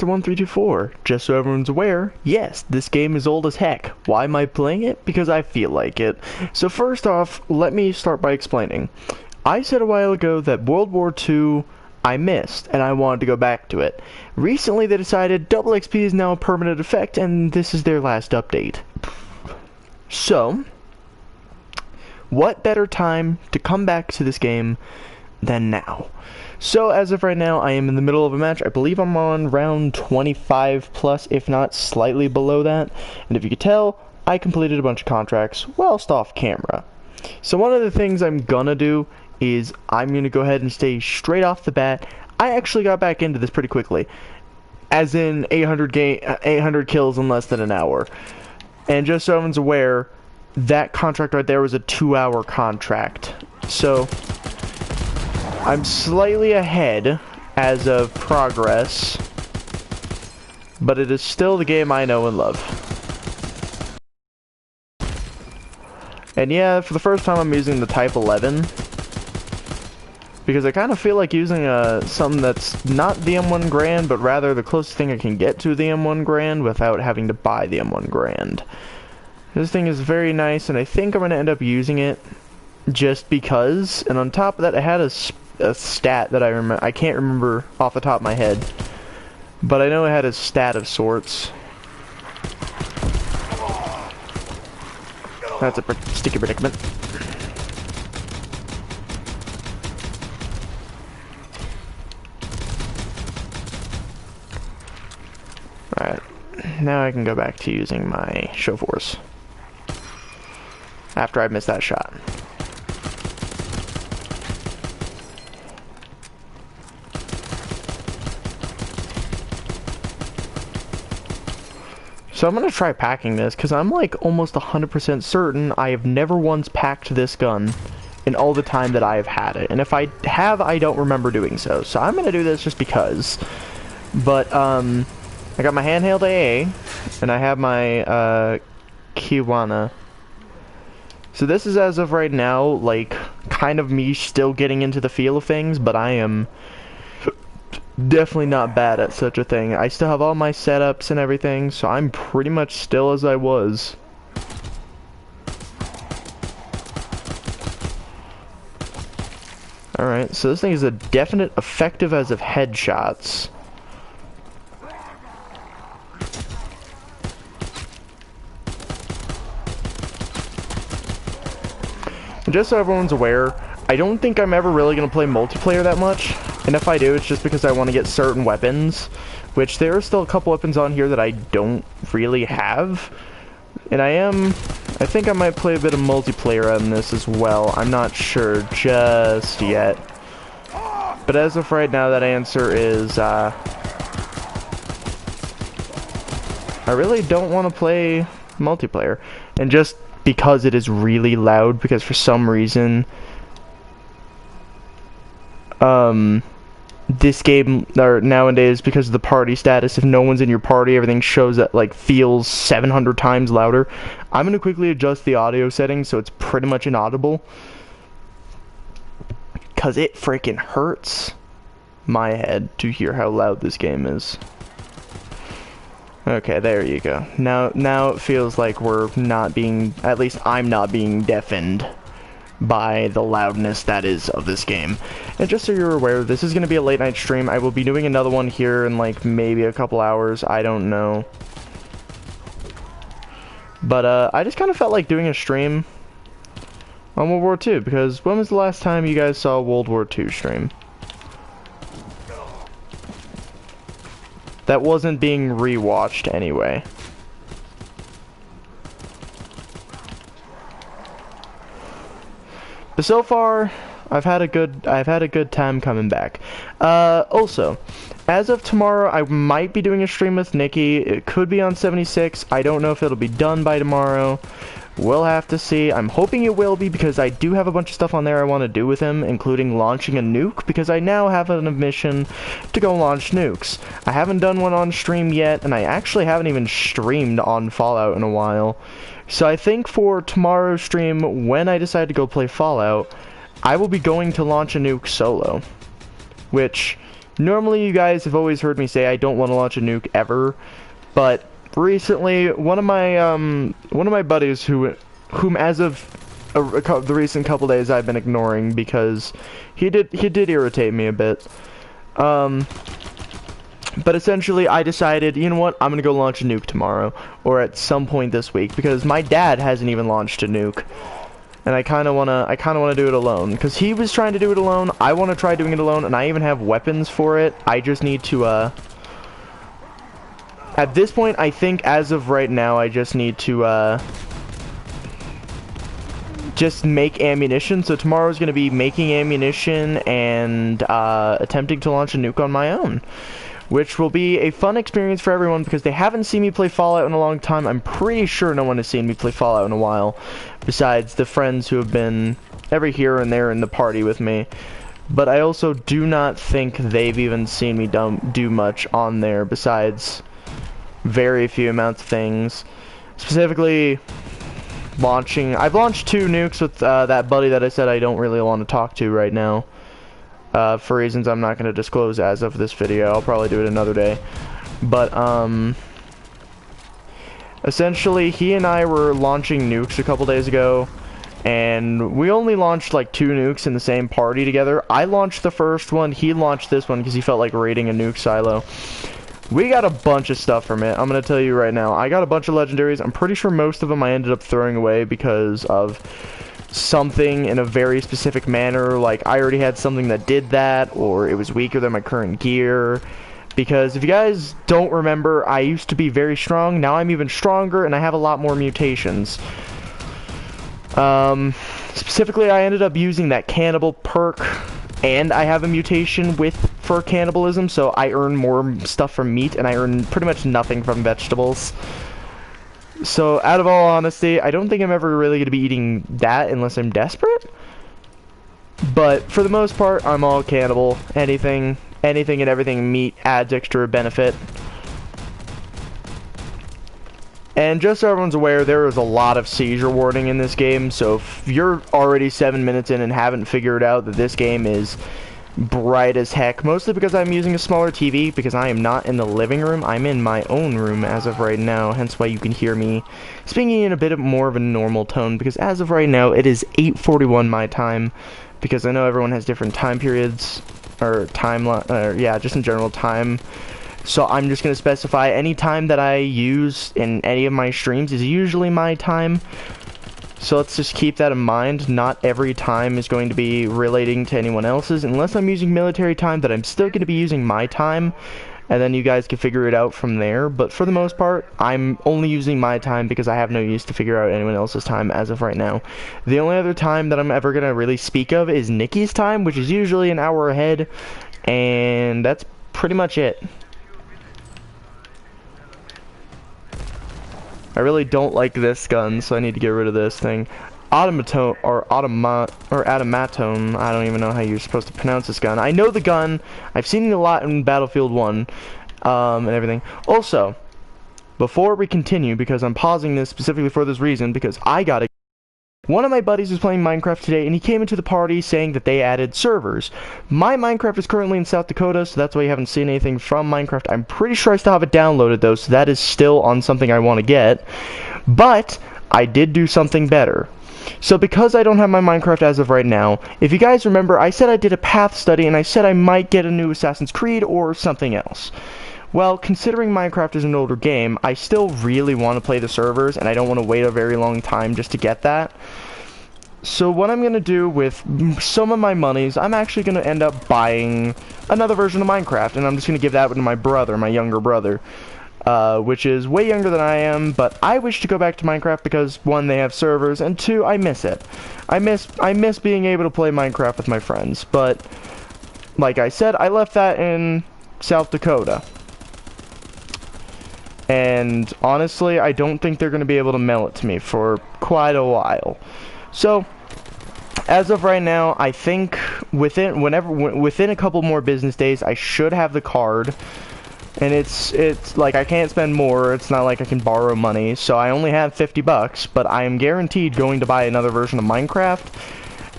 1324. Just so everyone's aware, yes, this game is old as heck. Why am I playing it? Because I feel like it. So first off, let me start by explaining. I said a while ago that World War II I missed, and I wanted to go back to it. Recently they decided double XP is now a permanent effect, and this is their last update. So, what better time to come back to this game than now? So as of right now, I am in the middle of a match. I believe I'm on round 25 plus, if not slightly below that. And if you could tell, I completed a bunch of contracts whilst off camera. So one of the things I'm gonna do is I'm gonna go ahead and stay straight off the bat. I actually got back into this pretty quickly, as in 800 kills in less than an hour. And just so everyone's aware, that contract right there was a 2-hour contract. So I'm slightly ahead as of progress, but it is still the game I know and love. And yeah, for the first time I'm using the Type 11, because I kind of feel like using something that's not the M1 Grand, but rather the closest thing I can get to the M1 Grand without having to buy the M1 Grand. This thing is very nice, and I think I'm going to end up using it just because. And on top of that, I had a stat that I can't remember off the top of my head, but I know it had a stat of sorts. That's a sticky predicament. Alright, now I can go back to using my show force after I missed that shot. So I'm going to try packing this, because I'm like almost 100% certain I have never once packed this gun in all the time that I have had it. And if I have, I don't remember doing so. So I'm going to do this just because. But, I got my handheld AA, and I have my, Kiwana. So this is, as of right now, like, kind of me still getting into the feel of things, but I am definitely not bad at such a thing. I still have all my setups and everything, so I'm pretty much still as I was. Alright, so this thing is a definite effective as of headshots. And just so everyone's aware, I don't think I'm ever really going to play multiplayer that much. And if I do, it's just because I want to get certain weapons, which there are still a couple weapons on here that I don't really have. And I think I might play a bit of multiplayer on this as well. I'm not sure just yet. But as of right now, that answer is, I really don't want to play multiplayer. And just because it is really loud, because for some reason, this game, or nowadays, because of the party status, if no one's in your party, everything shows that, like, feels 700 times louder. I'm gonna quickly adjust the audio settings so it's pretty much inaudible, cause it freaking hurts my head to hear how loud this game is. Okay, there you go. Now it feels like we're not being, at least I'm not being deafened by the loudness that is of this game. And just so you're aware, this is going to be a late night stream. I will be doing another one here in like maybe a couple hours. I don't know. But I just kind of felt like doing a stream on World War II, because when was the last time you guys saw a World War II stream that wasn't being rewatched anyway? But so far, I've had a good time coming back. Also, as of tomorrow, I might be doing a stream with Nikki. It could be on 76. I don't know if it'll be done by tomorrow. We'll have to see. I'm hoping it will be, because I do have a bunch of stuff on there I want to do with him, including launching a nuke, because I now have an mission to go launch nukes. I haven't done one on stream yet, and I actually haven't even streamed on Fallout in a while. So I think for tomorrow's stream, when I decide to go play Fallout, I will be going to launch a nuke solo. Which, Normally, you guys have always heard me say I don't want to launch a nuke ever, but recently, one of my buddies whom as of the recent couple days I've been ignoring because he did irritate me a bit. But essentially, I decided, you know what, I'm gonna go launch a nuke tomorrow, or at some point this week, because my dad hasn't even launched a nuke, and I kind of wanna do it alone, because he was trying to do it alone. I want to try doing it alone, and I even have weapons for it. I just need to, at this point, I think as of right now, I just need to, just make ammunition. So tomorrow's gonna be making ammunition and attempting to launch a nuke on my own, which will be a fun experience for everyone because they haven't seen me play Fallout in a long time. I'm pretty sure no one has seen me play Fallout in a while, besides the friends who have been every here and there in the party with me. But I also do not think they've even seen me do much on there besides very few amounts of things. Specifically, I've launched 2 nukes with that buddy that I said I don't really want to talk to right now. For reasons I'm not going to disclose as of this video. I'll probably do it another day. But, essentially, he and I were launching nukes a couple days ago, and we only launched like 2 nukes in the same party together. I launched the first one, he launched this one because he felt like raiding a nuke silo. We got a bunch of stuff from it. I'm going to tell you right now. I got a bunch of legendaries. I'm pretty sure most of them I ended up throwing away because of something in a very specific manner, like I already had something that did that, or it was weaker than my current gear. Because if you guys don't remember, I used to be very strong, now I'm even stronger, and I have a lot more mutations. Specifically, I ended up using that cannibal perk, and I have a mutation for cannibalism, so I earn more stuff from meat, and I earn pretty much nothing from vegetables. So, out of all honesty, I don't think I'm ever really going to be eating that unless I'm desperate. But, for the most part, I'm all cannibal. Anything and everything meat adds extra benefit. And just so everyone's aware, there is a lot of seizure warning in this game, so if you're already 7 minutes in and haven't figured out that this game is bright as heck, mostly because I'm using a smaller TV, because I am not in the living room, I'm in my own room as of right now, hence why you can hear me speaking in a bit more of a normal tone, because as of right now, it is 8:41 my time, because I know everyone has different time periods, or yeah, just in general time. So I'm just going to specify any time that I use in any of my streams is usually my time. So let's just keep that in mind. Not every time is going to be relating to anyone else's, unless I'm using military time, that I'm still going to be using my time, and then you guys can figure it out from there. But for the most part, I'm only using my time because I have no use to figure out anyone else's time as of right now. The only other time that I'm ever going to really speak of is Nikki's time, which is usually an hour ahead, and that's pretty much it. I really don't like this gun, so I need to get rid of this thing. Automatone, or Automatone, I don't even know how you're supposed to pronounce this gun. I know the gun, I've seen it a lot in Battlefield 1, and everything. Also, before we continue, because I'm pausing this specifically for this reason, because I gotta... One of my buddies was playing Minecraft today, and he came into the party saying that they added servers. My Minecraft is currently in South Dakota, so that's why you haven't seen anything from Minecraft. I'm pretty sure I still have it downloaded, though, so that is still on something I want to get. But I did do something better. So because I don't have my Minecraft as of right now, if you guys remember, I said I did a path study, and I said I might get a new Assassin's Creed or something else. Well, considering Minecraft is an older game, I still really want to play the servers, and I don't want to wait a very long time just to get that. So what I'm going to do with some of my monies, I'm actually going to end up buying another version of Minecraft, and I'm just going to give that to my brother, my younger brother, which is way younger than I am, but I wish to go back to Minecraft because, 1, they have servers, and 2, I miss it. I miss being able to play Minecraft with my friends, but, like I said, I left that in South Dakota. And honestly, I don't think they're going to be able to mail it to me for quite a while. So, as of right now, I think within a couple more business days, I should have the card. And it's like I can't spend more. It's not like I can borrow money. So I only have 50 bucks, but I am guaranteed going to buy another version of Minecraft.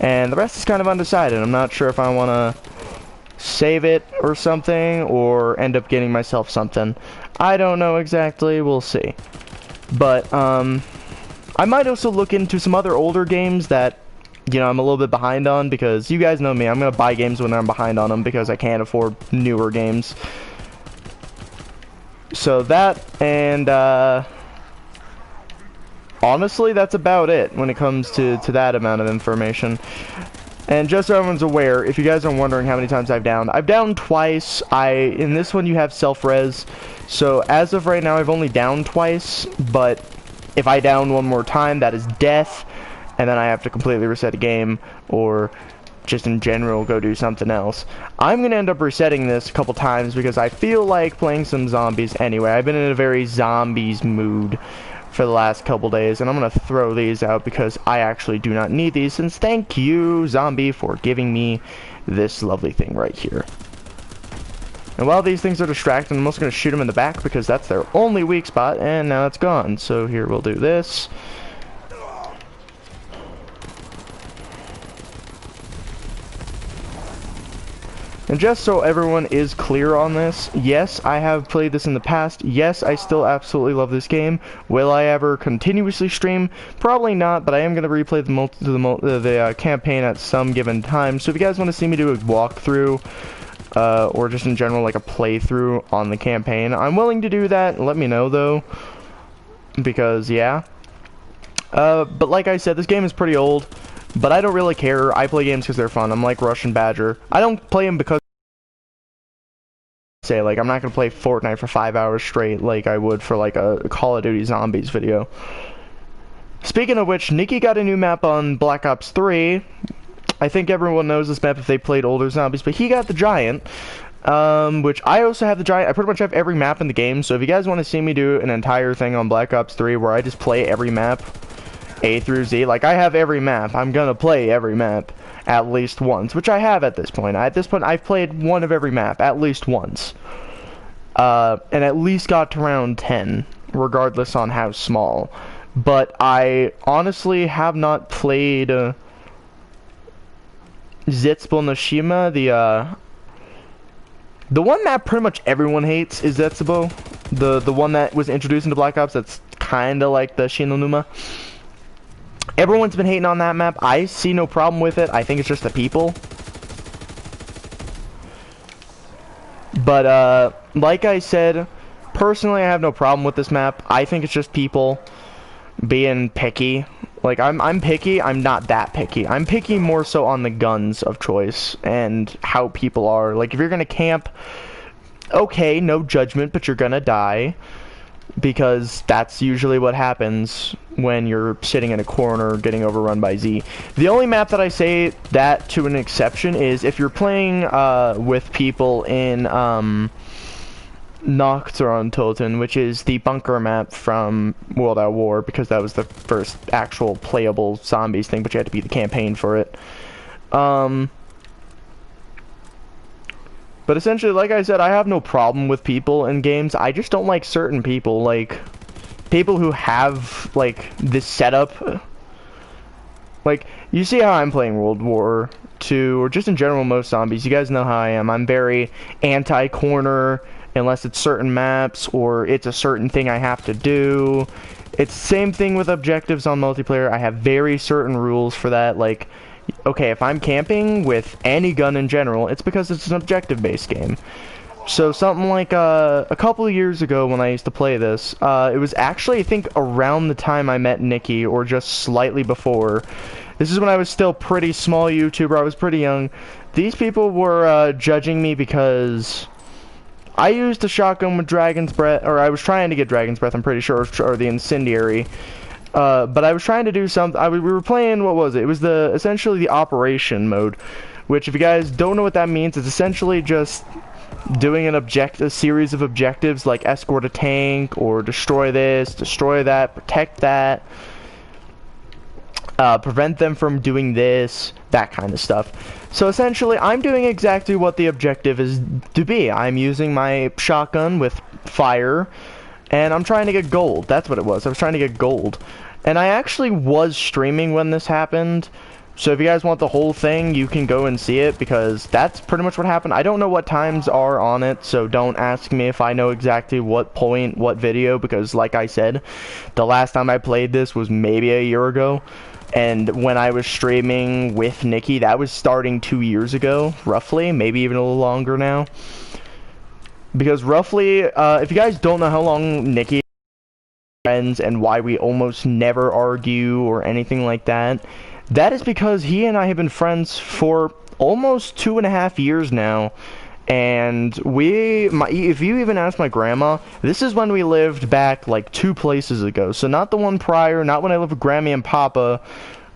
And the rest is kind of undecided. I'm not sure if I want to save it or something, or end up getting myself something. I don't know exactly, we'll see. But, I might also look into some other older games that, you know, I'm a little bit behind on, because you guys know me, I'm gonna buy games when I'm behind on them, because I can't afford newer games. So that, and, honestly, that's about it when it comes to that amount of information. And just so everyone's aware, if you guys are wondering how many times I've downed twice. In this one you have self-res, so as of right now I've only downed twice, but if I down one more time, that is death, and then I have to completely reset a game, or just in general go do something else. I'm gonna end up resetting this a couple times because I feel like playing some zombies anyway. I've been in a very zombies mood for the last couple days, and I'm gonna throw these out because I actually do not need these, since thank you, zombie, for giving me this lovely thing right here. And while these things are distracting, I'm also gonna shoot them in the back because that's their only weak spot, and now it's gone. So here, we'll do this. And just so everyone is clear on this, yes, I have played this in the past. Yes, I still absolutely love this game. Will I ever continuously stream? Probably not, but I am going to replay the campaign at some given time. So if you guys want to see me do a walkthrough, or just in general like a playthrough on the campaign, I'm willing to do that. Let me know though, because yeah. But like I said, this game is pretty old. But I don't really care. I play games because they're fun. I'm like Russian Badger. I don't play them because say like I'm not gonna play Fortnite for 5 hours straight like I would for like a Call of Duty Zombies video. Speaking of which, Nikki got a new map on Black Ops 3. I think everyone knows this map if they played older zombies, but he got the giant. Which I also have the giant. I pretty much have every map in the game. So if you guys want to see me do an entire thing on Black Ops 3 where I just play every map A through Z, like I have every map, I'm gonna play every map at least once, which I have at this point. At this point, I've played one of every map at least once, and at least got to round 10, regardless on how small. But I honestly have not played Zetsubonishima. The one map pretty much everyone hates is Zetsubo, the one that was introduced into Black Ops. That's kind of like the Shinonuma. Everyone's been hating on that map. I see no problem with it. I think it's just the people. But, like I said, personally, I have no problem with this map. I think it's just people being picky. Like, I'm picky. I'm not that picky. I'm picky more so on the guns of choice and how people are. Like, if you're gonna camp, okay, no judgment, but you're gonna die. Because that's usually what happens when you're sitting in a corner getting overrun by Z. The only map that I say that to an exception is if you're playing with people in Nocturne, which is the bunker map from World at War, because that was the first actual playable zombies thing, but you had to beat the campaign for it. But essentially, like I said, I have no problem with people in games. I just don't like certain people, like people who have like this setup. Like, you see how I'm playing World War II, or just in general most zombies. You guys know how I am. I'm very anti-corner unless it's certain maps or it's a certain thing I have to do. It's the same thing with objectives on multiplayer. I have very certain rules for that. Like, okay, if I'm camping with any gun in general, it's because it's an objective-based game. So something like a couple of years ago when I used to play this, it was actually, I think, around the time I met Nikki, or just slightly before. This is when I was still pretty small YouTuber. I was pretty young. These people were judging me because I used a shotgun with Dragon's Breath, or I was trying to get Dragon's Breath, I'm pretty sure, or the Incendiary. But I was trying to do something. We were playing, what was it? It was essentially the operation mode, which if you guys don't know what that means, it's essentially just doing a series of objectives like escort a tank, or destroy this, destroy that, protect that, prevent them from doing this, that kind of stuff. So essentially, I'm doing exactly what the objective is to be. I'm using my shotgun with fire, and I'm trying to get gold. That's what it was. I was trying to get gold. And I actually was streaming when this happened. So if you guys want the whole thing, you can go and see it, because that's pretty much what happened. I don't know what times are on it, so don't ask me if I know exactly what point, what video, because like I said, the last time I played this was maybe a year ago. And when I was streaming with Nikki, that was starting 2 years ago, roughly, maybe even a little longer now. Because roughly, if you guys don't know how long Nikki friends and why we almost never argue or anything like that, that is because he and I have been friends for almost 2.5 years now. And if you even ask my grandma, this is when we lived back like 2 places ago. So not the one prior, not when I lived with Grammy and Papa,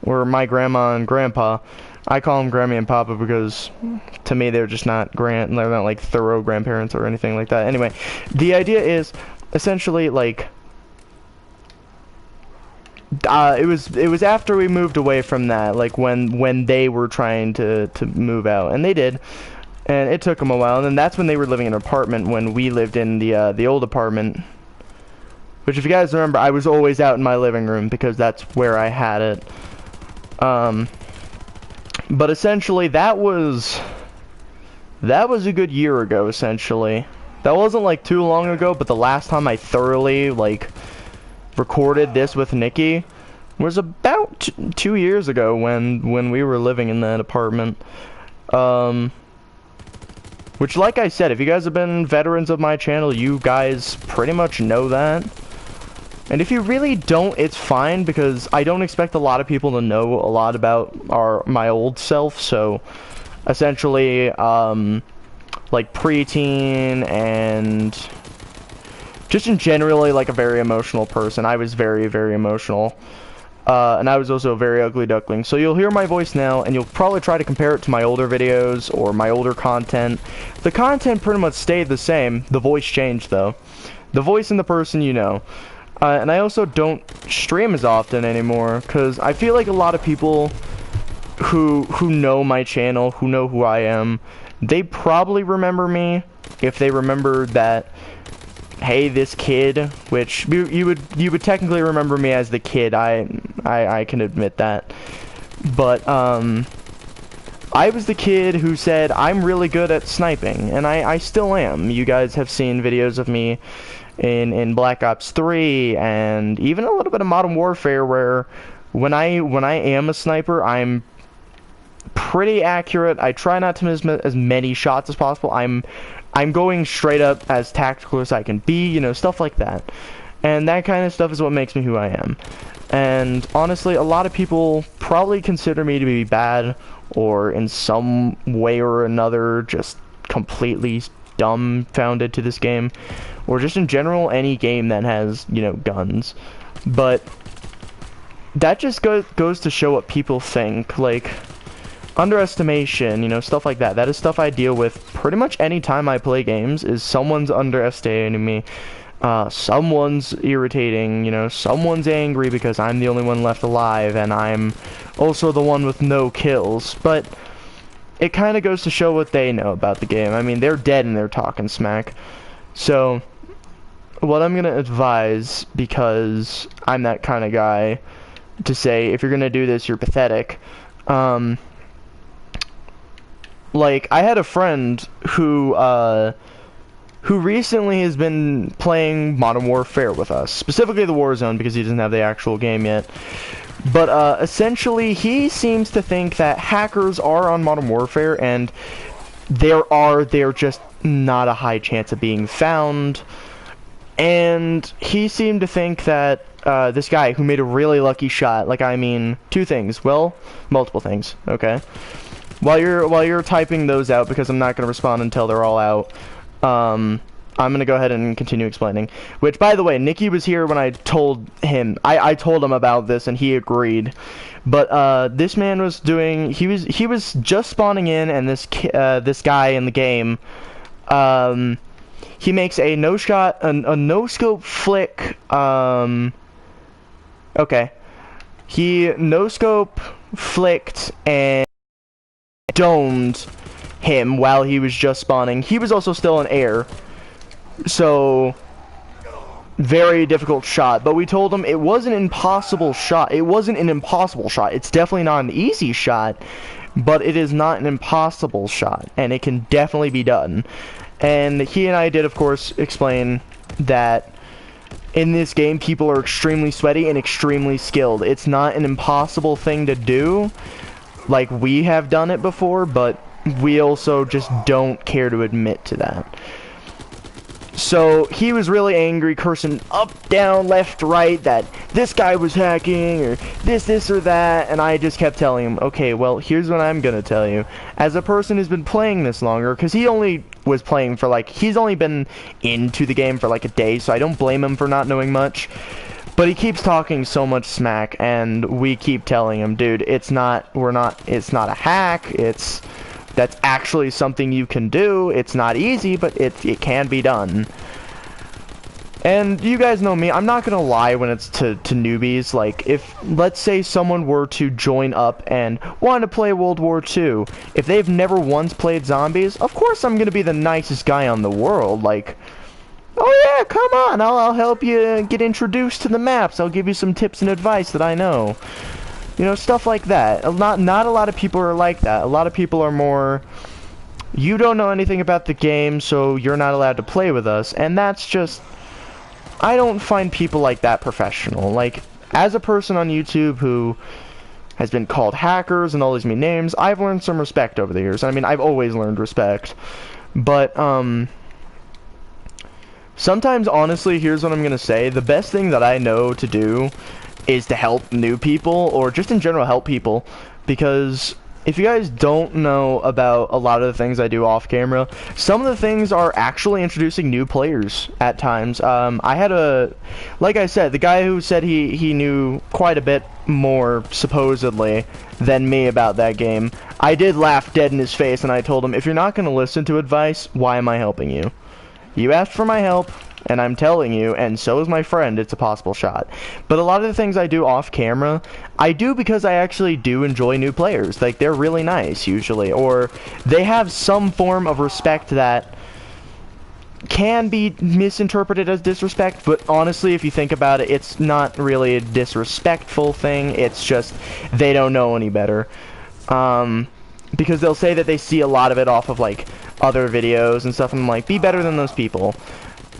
or my grandma and grandpa. I call them Grammy and Papa because to me they're just not they're not like thorough grandparents or anything like that. Anyway, the idea is essentially like it was after we moved away from that, like when they were trying to move out, and they did, and it took them a while, and then that's when they were living in an apartment when we lived in the old apartment, which if you guys remember, I was always out in my living room because that's where I had it. But essentially that was a good year ago. Essentially that wasn't like too long ago, but the last time I thoroughly like recorded this with Nikki was about 2 years ago when we were living in that apartment. Which, like I said, if you guys have been veterans of my channel, you guys pretty much know that. And if you really don't, it's fine, because I don't expect a lot of people to know a lot about my old self. So essentially like preteen and just in generally like a very emotional person. I was very, very emotional. And I was also a very ugly duckling. So you'll hear my voice now, and you'll probably try to compare it to my older videos or my older content. The content pretty much stayed the same. The voice changed, though. The voice and the person you know. And I also don't stream as often anymore, because I feel like a lot of people who know my channel, who know who I am, they probably remember me if they remember that, hey, this kid, which you would technically remember me as the kid. I can admit that. But I was the kid who said I'm really good at sniping, and I still am. You guys have seen videos of me in Black Ops 3 and even a little bit of Modern Warfare, where when I am a sniper, I'm pretty accurate. I try not to miss as many shots as possible. I'm going straight up as tactical as I can be, you know, stuff like that. And that kind of stuff is what makes me who I am. And honestly, a lot of people probably consider me to be bad, or in some way or another just completely dumbfounded to this game, or just in general any game that has, you know, guns. But that just goes to show what people think. Like, underestimation, you know, stuff like that. That is stuff I deal with pretty much any time I play games, is someone's underestimating me. Someone's irritating, you know, someone's angry because I'm the only one left alive, and I'm also the one with no kills. But it kind of goes to show what they know about the game. I mean, they're dead and they're talking smack. So what I'm gonna advise, because I'm that kind of guy, to say, if you're gonna do this, you're pathetic. Like, I had a friend who recently has been playing Modern Warfare with us, specifically the Warzone, because he doesn't have the actual game yet. But essentially, he seems to think that hackers are on Modern Warfare, and they're just not a high chance of being found. And he seemed to think that this guy who made a really lucky shot, like, I mean, 2 things, well, multiple things, okay? While you're typing those out, because I'm not going to respond until they're all out, I'm going to go ahead and continue explaining. Which, by the way, Nikki was here when I told him, I told him about this, and he agreed. But this man was doing, he was just spawning in, and this guy in the game, he makes a no-scope flick, okay. He no-scope flicked and domed him while he was just spawning. He was also still in air. So very difficult shot, but we told him it wasn't an impossible shot. It wasn't an impossible shot. It's definitely not an easy shot, but it is not an impossible shot, and it can definitely be done. And he and I did, of course, explain that in this game, people are extremely sweaty and extremely skilled. It's not an impossible thing to do, like we have done it before, but we also just don't care to admit to that. So he was really angry, cursing up, down, left, right, that this guy was hacking, or this, or that, and I just kept telling him, okay, well, here's what I'm gonna tell you. As a person who's been playing this longer, because he only was playing for, like, he's only been into the game for, like, a day, so I don't blame him for not knowing much. But he keeps talking so much smack, and we keep telling him, dude, it's not a hack, that's actually something you can do. It's not easy, but it can be done. And you guys know me, I'm not gonna lie when it's to newbies. Like, if, let's say someone were to join up and want to play World War II, if they've never once played zombies, of course I'm gonna be the nicest guy on the world. Like, oh yeah, come on, I'll help you get introduced to the maps. I'll give you some tips and advice that I know. You know, stuff like that. Not a lot of people are like that. A lot of people are more, you don't know anything about the game, so you're not allowed to play with us. And that's just, I don't find people like that professional. Like, as a person on YouTube who has been called hackers and all these mean names, I've learned some respect over the years. I mean, I've always learned respect. But, sometimes, honestly, here's what I'm gonna say. The best thing that I know to do is to help new people, or just in general help people, because if you guys don't know about a lot of the things I do off camera, some of the things are actually introducing new players at times. I had like I said, the guy who said he knew quite a bit more, supposedly, than me about that game, I did laugh dead in his face, and I told him, if you're not going to listen to advice, why am I helping you? You asked for my help, and I'm telling you, and so is my friend, it's a possible shot. But a lot of the things I do off camera, I do because I actually do enjoy new players. Like, they're really nice, usually. Or they have some form of respect that can be misinterpreted as disrespect, but honestly, if you think about it, it's not really a disrespectful thing. It's just they don't know any better. Because they'll say that they see a lot of it off of, like, other videos and stuff, and I'm like, be better than those people.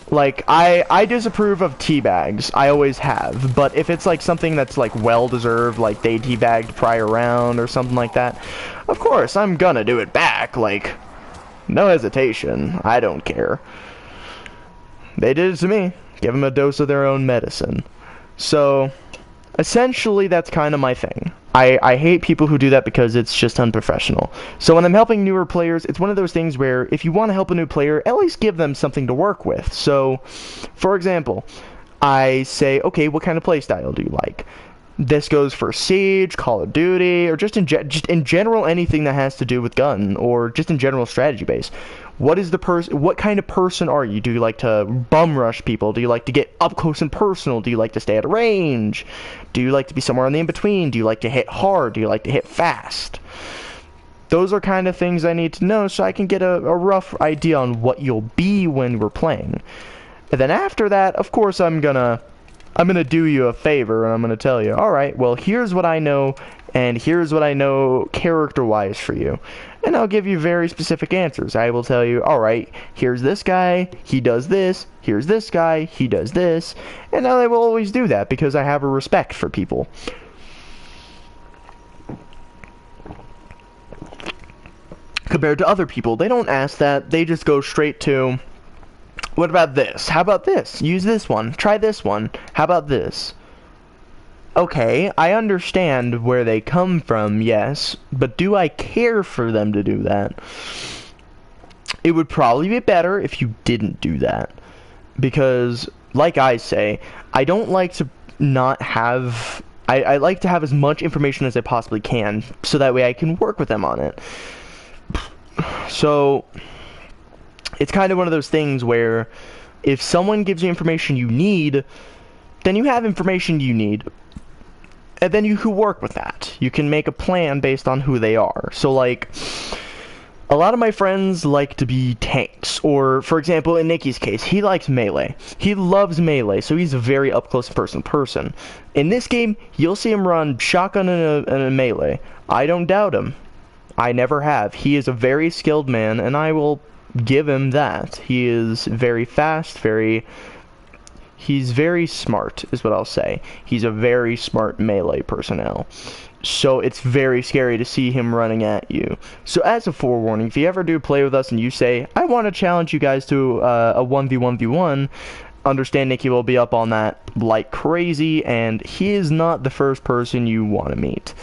Like, I disapprove of teabags. I always have. But if it's, like, something that's, like, well-deserved, like, they teabagged prior round or something like that, of course, I'm gonna do it back. Like, no hesitation. I don't care. They did it to me. Give them a dose of their own medicine. So, essentially, that's kind of my thing. I hate people who do that because it's just unprofessional. So when I'm helping newer players, it's one of those things where if you want to help a new player, at least give them something to work with. So, for example, I say, okay, what kind of playstyle do you like? This goes for Siege, Call of Duty, or just in general anything that has to do with gun, or just in general strategy base. What kind of person are you? Do you like to bum rush people? Do you like to get up close and personal? Do you like to stay at a range? Do you like to be somewhere on the in-between? Do you like to hit hard? Do you like to hit fast? Those are kind of things I need to know so I can get a rough idea on what you'll be when we're playing. And then after that, of course, I'm gonna do you a favor, and I'm gonna tell you, alright, well, here's what I know, and here's what I know character-wise for you. And I'll give you very specific answers. I will tell you, alright, here's this guy, he does this, here's this guy, he does this, and I will always do that because I have a respect for people. Compared to other people, they don't ask that, they just go straight to, what about this? How about this? Use this one. Try this one. How about this? Okay, I understand where they come from, yes, but do I care for them to do that? It would probably be better if you didn't do that. Because, like I say, I don't like to not have... I like to have as much information as I possibly can, so that way I can work with them on it. So... it's kind of one of those things where if someone gives you information you need, then you have information you need. And then you can work with that. You can make a plan based on who they are. So, like, A lot of my friends like to be tanks, or for example, in Nikki's case, he likes melee. He loves melee, so he's a very up close person. In this game, you'll see him run shotgun in a melee. I don't doubt him. I never have. He is a very skilled man, and I will give him that. He is very fast, he's very smart, is what I'll say. He's a very smart melee personnel. So it's very scary to see him running at you. So as a forewarning, if you ever do play with us and you say, I want to challenge you guys to a 1v1v1, understand Nikki will be up on that like crazy, and he is not the first person you want to meet.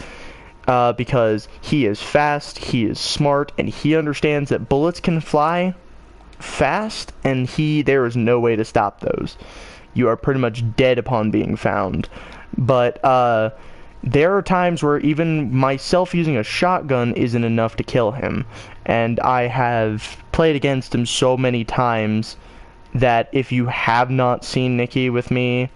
Because he is fast, he is smart, and he understands that bullets can fly fast, and there is no way to stop those. You are pretty much dead upon being found. But, there are times where even myself using a shotgun isn't enough to kill him. And I have played against him so many times that if you have not seen Nikki with me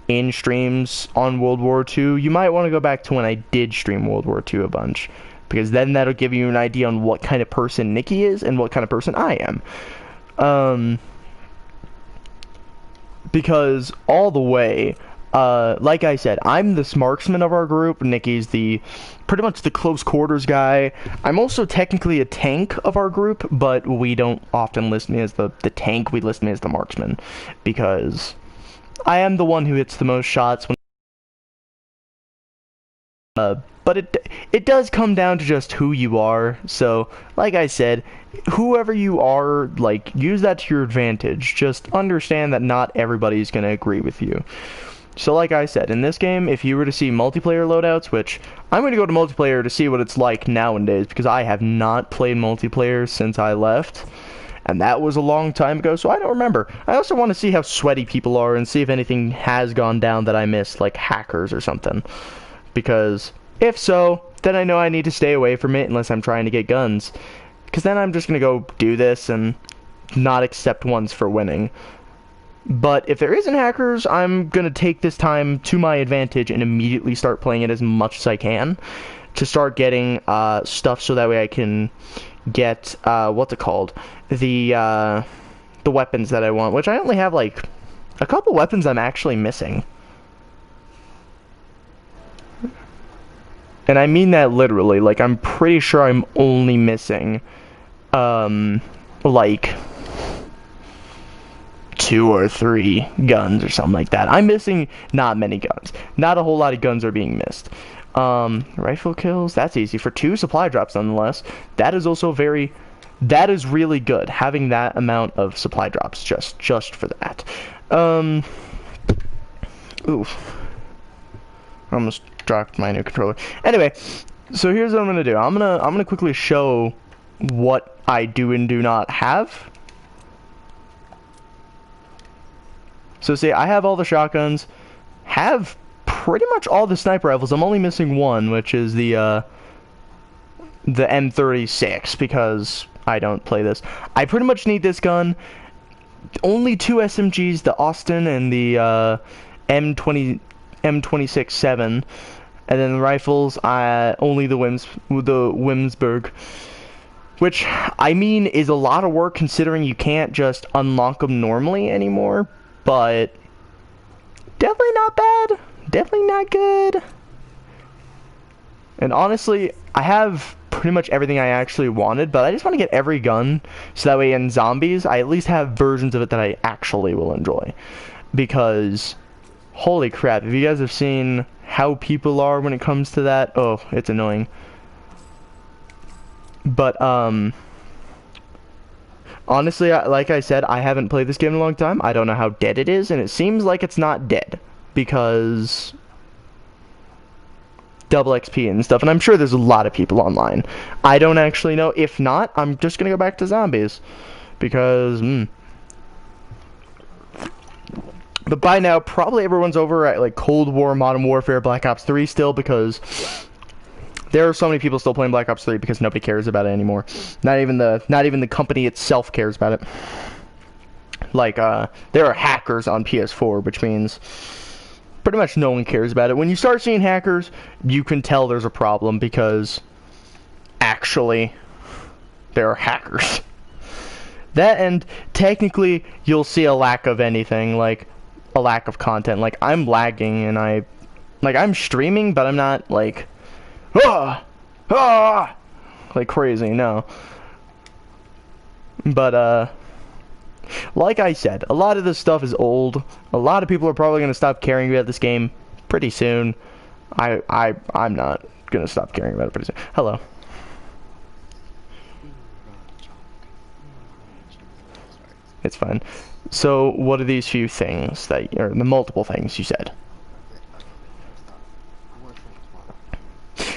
in streams on World War II, you might want to go back to when I did stream World War II a bunch. Because then that'll give you an idea on what kind of person Nikki is and what kind of person I am. Because all the way... like I said, I'm the smarksman of our group. Nikki's pretty much the close quarters guy. I'm also technically a tank of our group, but we don't often list me as the tank. We list me as the marksman, because I am the one who hits the most shots. But it does come down to just who you are. So, like I said, whoever you are, like, use that to your advantage. Just understand that not everybody's gonna agree with you. So like I said, in this game, if you were to see multiplayer loadouts, which I'm going to go to multiplayer to see what it's like nowadays, because I have not played multiplayer since I left, and that was a long time ago, so I don't remember. I also want to see how sweaty people are and see if anything has gone down that I missed, like hackers or something. Because if so, then I know I need to stay away from it unless I'm trying to get guns. Because then I'm just going to go do this and not accept ones for winning. But if there isn't hackers, I'm going to take this time to my advantage and immediately start playing it as much as I can to start getting stuff so that way I can get, what's it called? The weapons that I want, which I only have, like, a couple weapons I'm actually missing. And I mean that literally, like, I'm pretty sure I'm only missing, like... 2 or 3 guns or something like that. I'm missing not many guns. Not a whole lot of guns are being missed. Rifle kills, that's easy. For 2 supply drops nonetheless. That is also that is really good. Having that amount of supply drops just for that. Oof. I almost dropped my new controller. Anyway, so here's what I'm gonna do. I'm gonna quickly show what I do and do not have. So see, I have all the shotguns, have pretty much all the sniper rifles. I'm only missing one, which is the M36, because I don't play this. I pretty much need this gun. Only 2 SMGs, the Austin and the M26-7, and then the rifles, only the Wimsburg. Which, I mean, is a lot of work considering you can't just unlock them normally anymore. But definitely not bad, definitely not good. And honestly, I have pretty much everything I actually wanted, but I just want to get every gun, so that way in Zombies, I at least have versions of it that I actually will enjoy. Because, holy crap, if you guys have seen how people are when it comes to that, oh, it's annoying. But, honestly, like I said, I haven't played this game in a long time. I don't know how dead it is, and it seems like it's not dead. Because... double XP and stuff, and I'm sure there's a lot of people online. I don't actually know. If not, I'm just gonna go back to Zombies. Because, But by now, probably everyone's over at, like, Cold War, Modern Warfare, Black Ops 3 still, because... there are so many people still playing Black Ops 3 because nobody cares about it anymore. Not even the company itself cares about it. Like, there are hackers on PS4, which means pretty much no one cares about it. When you start seeing hackers, you can tell there's a problem because, actually, There are hackers. That, and technically you'll see a lack of anything, like a lack of content. Like I'm lagging and I'm streaming, but I'm not like like crazy, no. But like I said, a lot of this stuff is old. A lot of people are probably gonna stop caring about this game pretty soon. I'm not gonna stop caring about it pretty soon. Hello. It's fine. So, what are these few things that, or the multiple things you said?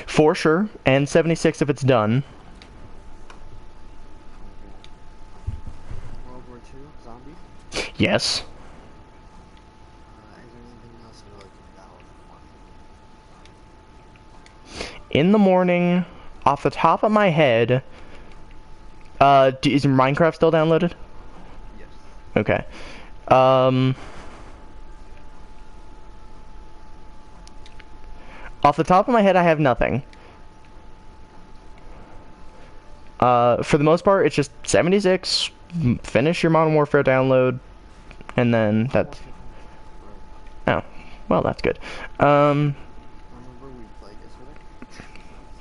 For sure, and 76 if it's done. World War II zombies? Yes. Is there anything else you like about In the morning, off the top of my head, is Minecraft still downloaded? Yes. Okay. Off the top of my head, I have nothing. For the most part, it's just 76, finish your Modern Warfare download, and then that's... Oh, well, that's good. Remember we played yesterday?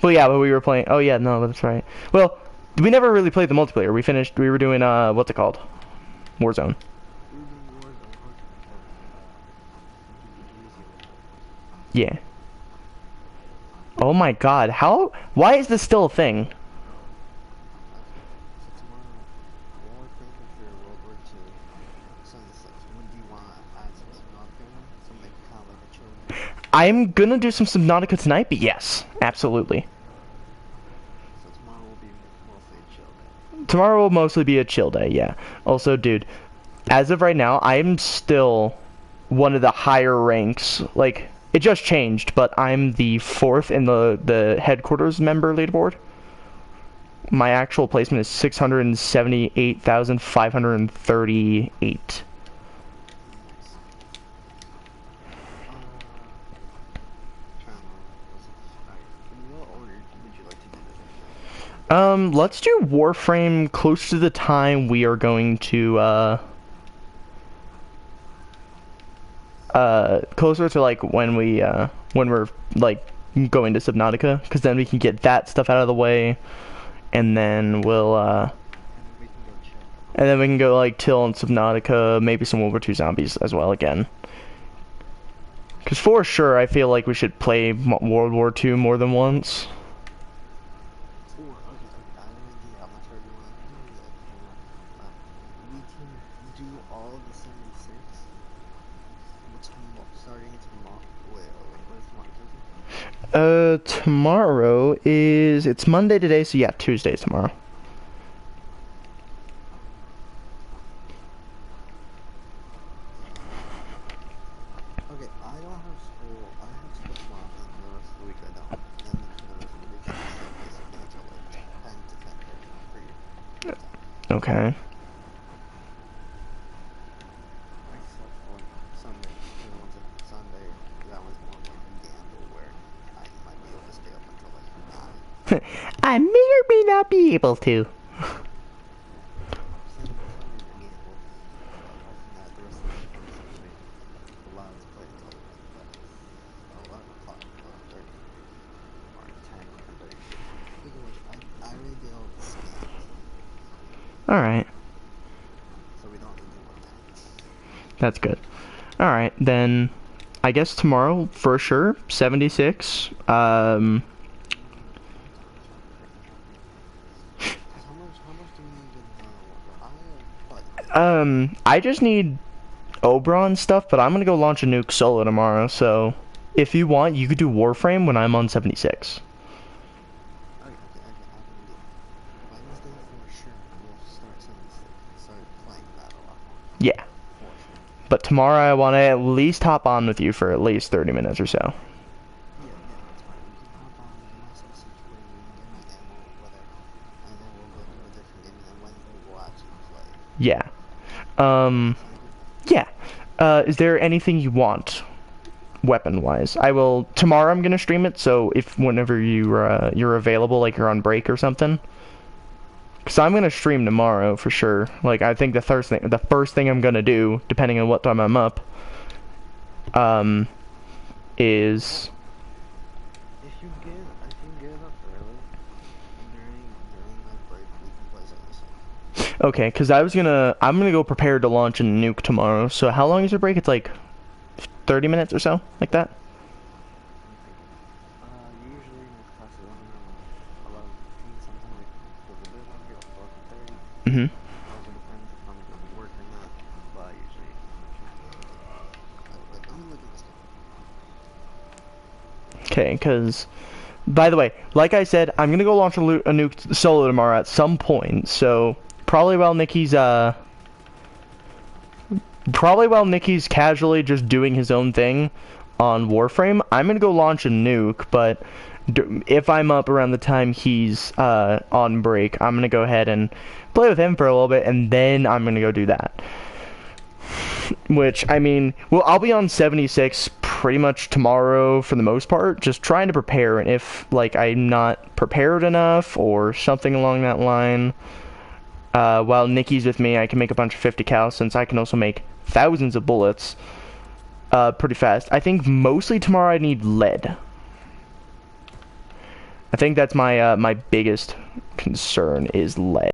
Well, yeah, but we were playing... Oh, yeah, no, that's right. Well, we never really played the multiplayer. We were doing, what's it called? Warzone. Yeah. Oh my god, why is this still a thing? I'm gonna do some Subnautica tonight, but yes, absolutely. So tomorrow will be mostly a chill day. Tomorrow will mostly be a chill day, yeah. Also, dude, as of right now, I'm still one of the higher ranks. Like, it just changed, but I'm the 4th in the headquarters member leaderboard. My actual placement is 678,538. Let's do Warframe close to the time we are going to, closer to, like, when we're, like, going to Subnautica, because then we can get that stuff out of the way, and then we'll, and then we can go, like, Till and Subnautica, maybe some World War II Zombies as well again. Because for sure, I feel like we should play World War II more than once. Tomorrow is, it's Monday today, so yeah, Tuesday tomorrow. Okay, I don't have school. I have school tomorrow, and the rest of the week I don't. And then for the rest of the week, I'm basically until like 10 to 10:30 for you. Okay. Except for Sunday. The one's on Sunday, that one's more like a gamble where I might be able to stay up until like 9. I may or may not be able to. Sunday's a gamble. Apart from that, the rest of the week I'm just gonna be allowed to play until like 11 o'clock, 11:30, or 10, 11:30. Speaking of which, I already did all the scans, Alright, so we don't need to work that. that's good. Alright, then I guess tomorrow, for sure, 76. How much do we need in Modern Warfare? I just need Oberon stuff, but I'm gonna go launch a nuke solo tomorrow, so if you want, you could do Warframe when I'm on 76. I can do Wednesday for sure. We'll start playing that a lot more. Yeah. For sure. But tomorrow I want to at least hop on with you for at least 30 minutes or so. Yeah, that's fine. We can hop on, get myself situated, we can get my ammo, whatever. And then we'll go to a different game, and then Wednesday we'll actually play. Yeah. Yeah. Is there anything you want, weapon-wise? Tomorrow I'm gonna stream it, so if whenever you're available, like you're on break or something, Cause I'm gonna stream tomorrow for sure. Like I think the first thing I'm gonna do, depending on what time I'm up, is If you get up early during the break, we can play something. okay. Cause I'm gonna go prepare to launch a nuke tomorrow. So how long is your break? It's like 30 minutes or so, like that. I'm thinking. Usually my classes are around 11:15. Sometimes it goes a bit longer, like 12 to 30. Mhm. Also depends if I'm going to work or not. But usually, let me look at this. Okay. Cause by the way, like I said, I'm gonna go launch a nuke solo tomorrow at some point. So probably while Nikki's casually just doing his own thing on Warframe, I'm gonna go launch a nuke, but if I'm up around the time he's on break, I'm gonna go ahead and play with him for a little bit, and then I'm gonna go do that. Which, I mean, well, I'll be on 76 pretty much tomorrow for the most part, just trying to prepare, and if, like, I'm not prepared enough or something along that line, while Nikki's with me, I can make a bunch of 50 cal, since I can also make thousands of bullets pretty fast. I think mostly tomorrow I need lead. I think that's my my biggest concern is lead.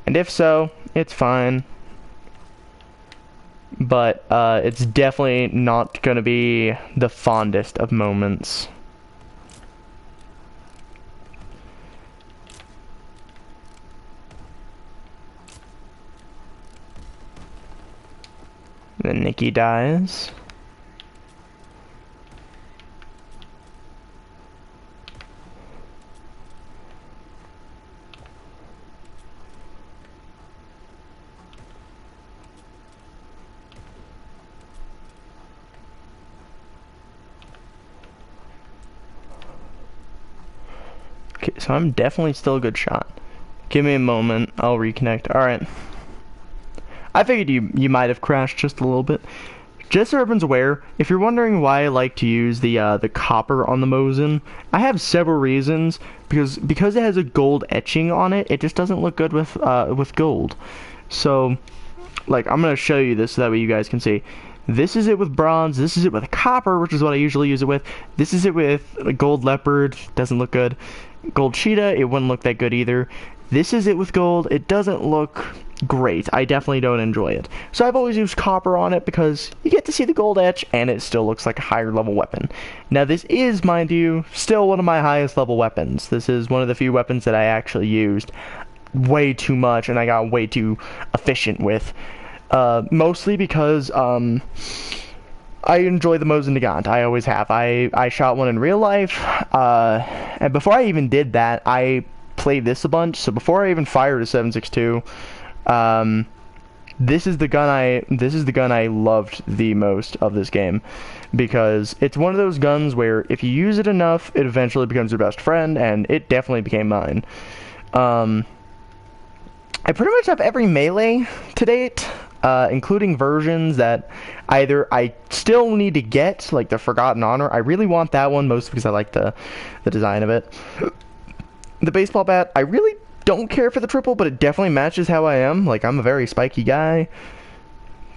And if so, it's fine. But it's definitely not gonna be the fondest of moments. Then Nikki dies. Okay, so I'm definitely still a good shot. Give me a moment, I'll reconnect. Alright. I figured you might have crashed just a little bit. Just so everyone's aware, if you're wondering why I like to use the copper on the Mosin, I have several reasons. Because it has a gold etching on it, it just doesn't look good with gold. So, like, I'm gonna show you this so that way you guys can see. This is it with bronze, this is it with copper, which is what I usually use it with. This is it with gold leopard, doesn't look good. Gold cheetah, it wouldn't look that good either. This is it with gold, it doesn't look great. I definitely don't enjoy it. So I've always used copper on it because you get to see the gold etch and it still looks like a higher level weapon. Now this is, mind you, still one of my highest level weapons. This is one of the few weapons that I actually used way too much and I got way too efficient with. Mostly because I enjoy the Mosin Nagant. I always have. I shot one in real life, and before I even did that, I played this a bunch. So before I even fired a 7.62, this is the gun I loved the most of this game, because it's one of those guns where if you use it enough, it eventually becomes your best friend, and it definitely became mine. I pretty much have every melee to date. Including versions that either I still need to get, like the Forgotten Honor. I really want that one, mostly because I like the design of it. The baseball bat, I really don't care for the triple, but it definitely matches how I am. Like, I'm a very spiky guy.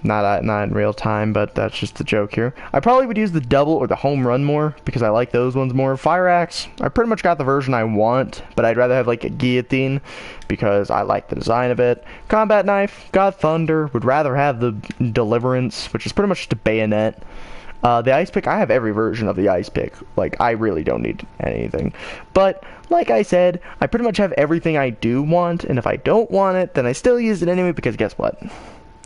Not in real time, but that's just a joke here. I probably would use the double or the home run more, because I like those ones more. Fire axe, I pretty much got the version I want, but I'd rather have like a guillotine, because I like the design of it. Combat knife, got thunder, would rather have the deliverance, which is pretty much just a bayonet. The ice pick, I have every version of the ice pick. Like, I really don't need anything. But, like I said, I pretty much have everything I do want, and if I don't want it, then I still use it anyway, because guess what?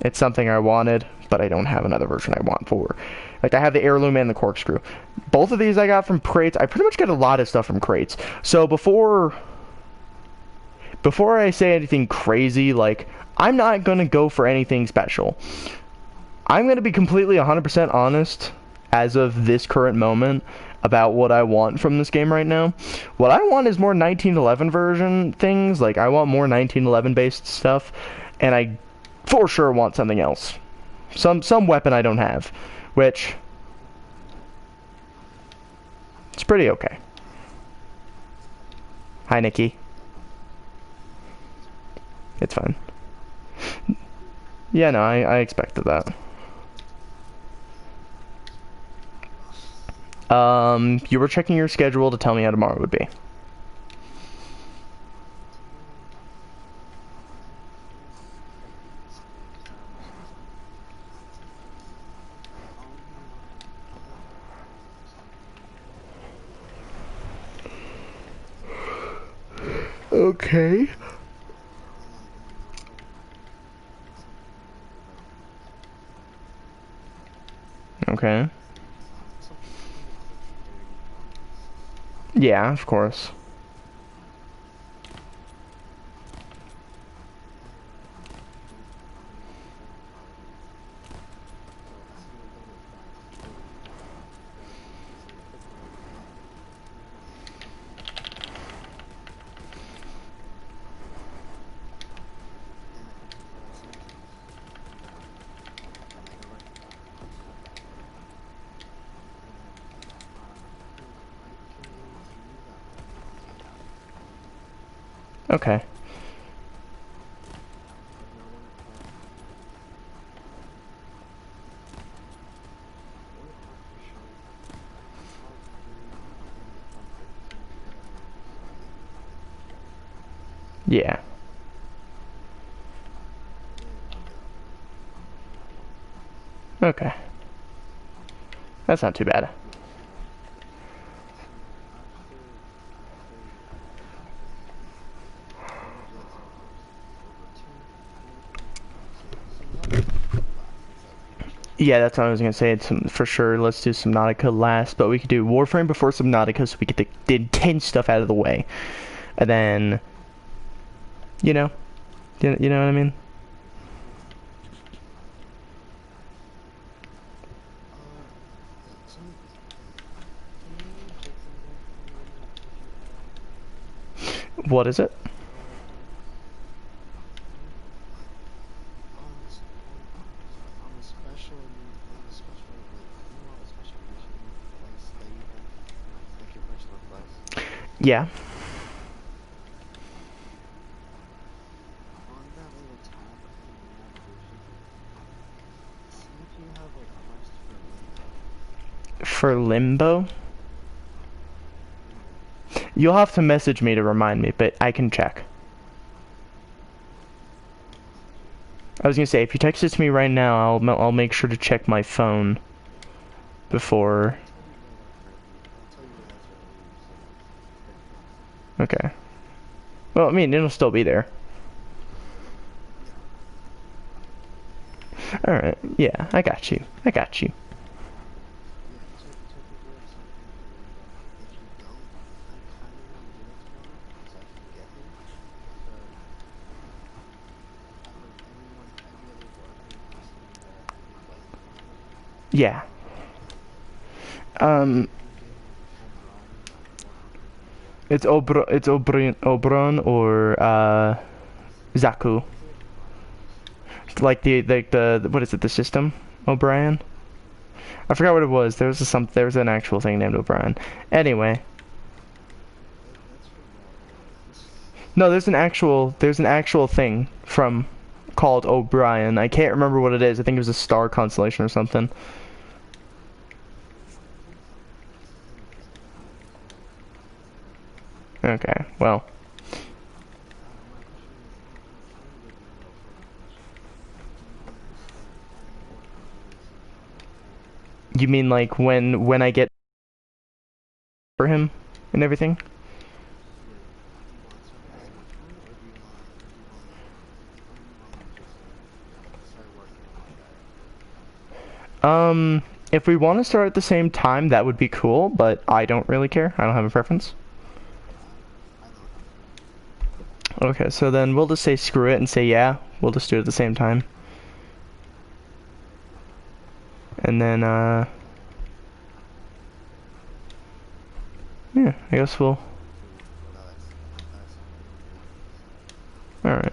It's something I wanted, but I don't have another version I want for. Like, I have the heirloom and the corkscrew. Both of these I got from crates. I pretty much get a lot of stuff from crates. So before I say anything crazy, like, I'm not going to go for anything special. I'm going to be completely 100% honest as of this current moment about what I want from this game right now. What I want is more 1911 version things. Like, I want more 1911 based stuff, and I for sure want something else. Some weapon I don't have, which it's pretty okay. Hi, Nikki. It's fine. Yeah, no, I expected that. You were checking your schedule to tell me how tomorrow would be. Okay. Okay. Yeah, of course. Okay. Yeah. Okay. That's not too bad. Yeah, that's what I was gonna say. It's for sure. Let's do Subnautica last, but we could do Warframe before Subnautica, so we get the intense stuff out of the way, and then, you know, you know what I mean? What is it? Yeah. For Limbo? You'll have to message me to remind me, but I can check. I was gonna say, if you text it to me right now, I'll make sure to check my phone before. Okay. Well, I mean, it'll still be there. Alright, yeah, I got you. I got you. Yeah. Um, it's Oberon or Zaku. Like the what is it? The system O'Brien. I forgot what it was. There was an actual thing named O'Brien. Anyway. No, there's an actual thing from called O'Brien. I can't remember what it is. I think it was a star constellation or something. Okay, well. You mean like when I get for him and everything? If we want to start at the same time, that would be cool, but I don't really care. I don't have a preference. Okay, so then we'll just say screw it and say yeah. We'll just do it at the same time. And then, yeah, I guess we'll... Alright.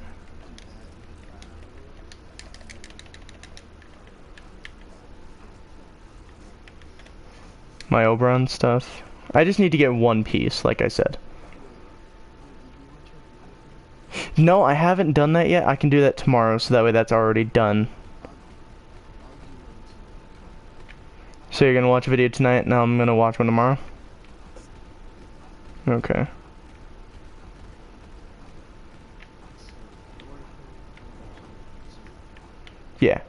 My Oberon stuff. I just need to get one piece, like I said. No, I haven't done that yet. I can do that tomorrow, so that way that's already done. I'll do one tonight. So you're gonna watch a video tonight, now I'm gonna watch one tomorrow? Okay. So, you wanna play Zoom? Yeah.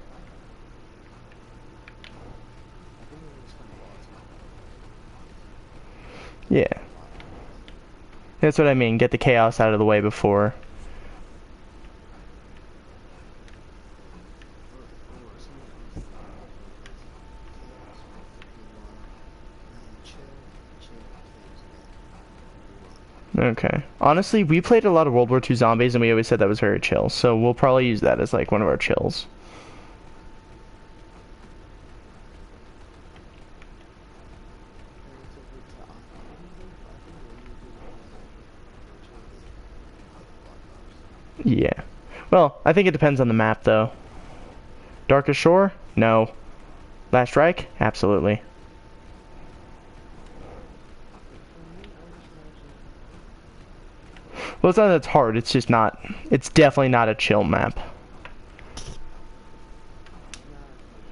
I think we're gonna spend a lot of time Yeah. That's what I mean. Get the chaos out of the way before. or some of the things chaos for 51, and then chill, chaos again. Okay. Honestly, we played a lot of World War II Zombies, and we always said that was very chill. So we'll probably use that as like one of our chills. Relatively to, I think the only good one for chill is Black Ops. Yeah. Well, I think it depends on the map, though. Darkest Shore? No. Last Strike? Absolutely. For me, I just imagine Well, it's not that it's hard. It's just not. It's definitely not a chill map. not like a last strike.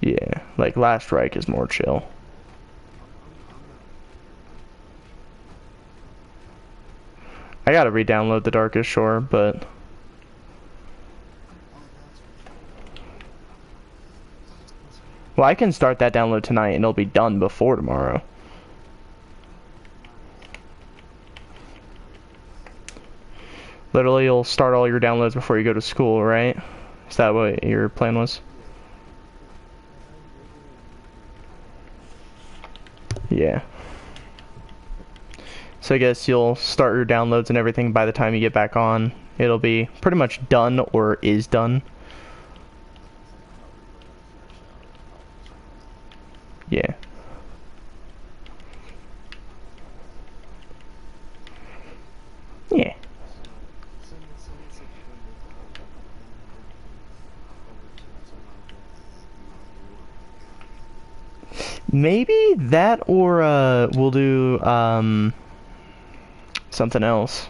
Yeah. Like Last Strike is more chill. I'm not. I gotta re-download the Darkest Shore, but Oh, that's what you. That's what well, I can start that download tonight, and it'll be done before tomorrow. Literally, you'll start all your downloads before you go to school, right? Is that what your plan was? yeah. Yeah. So I guess you'll start your downloads and everything by the time you get back on. It'll be pretty much done or is done. Yeah. Yeah. Send such a good list of over to Sonata and Maybe that or we'll do something else.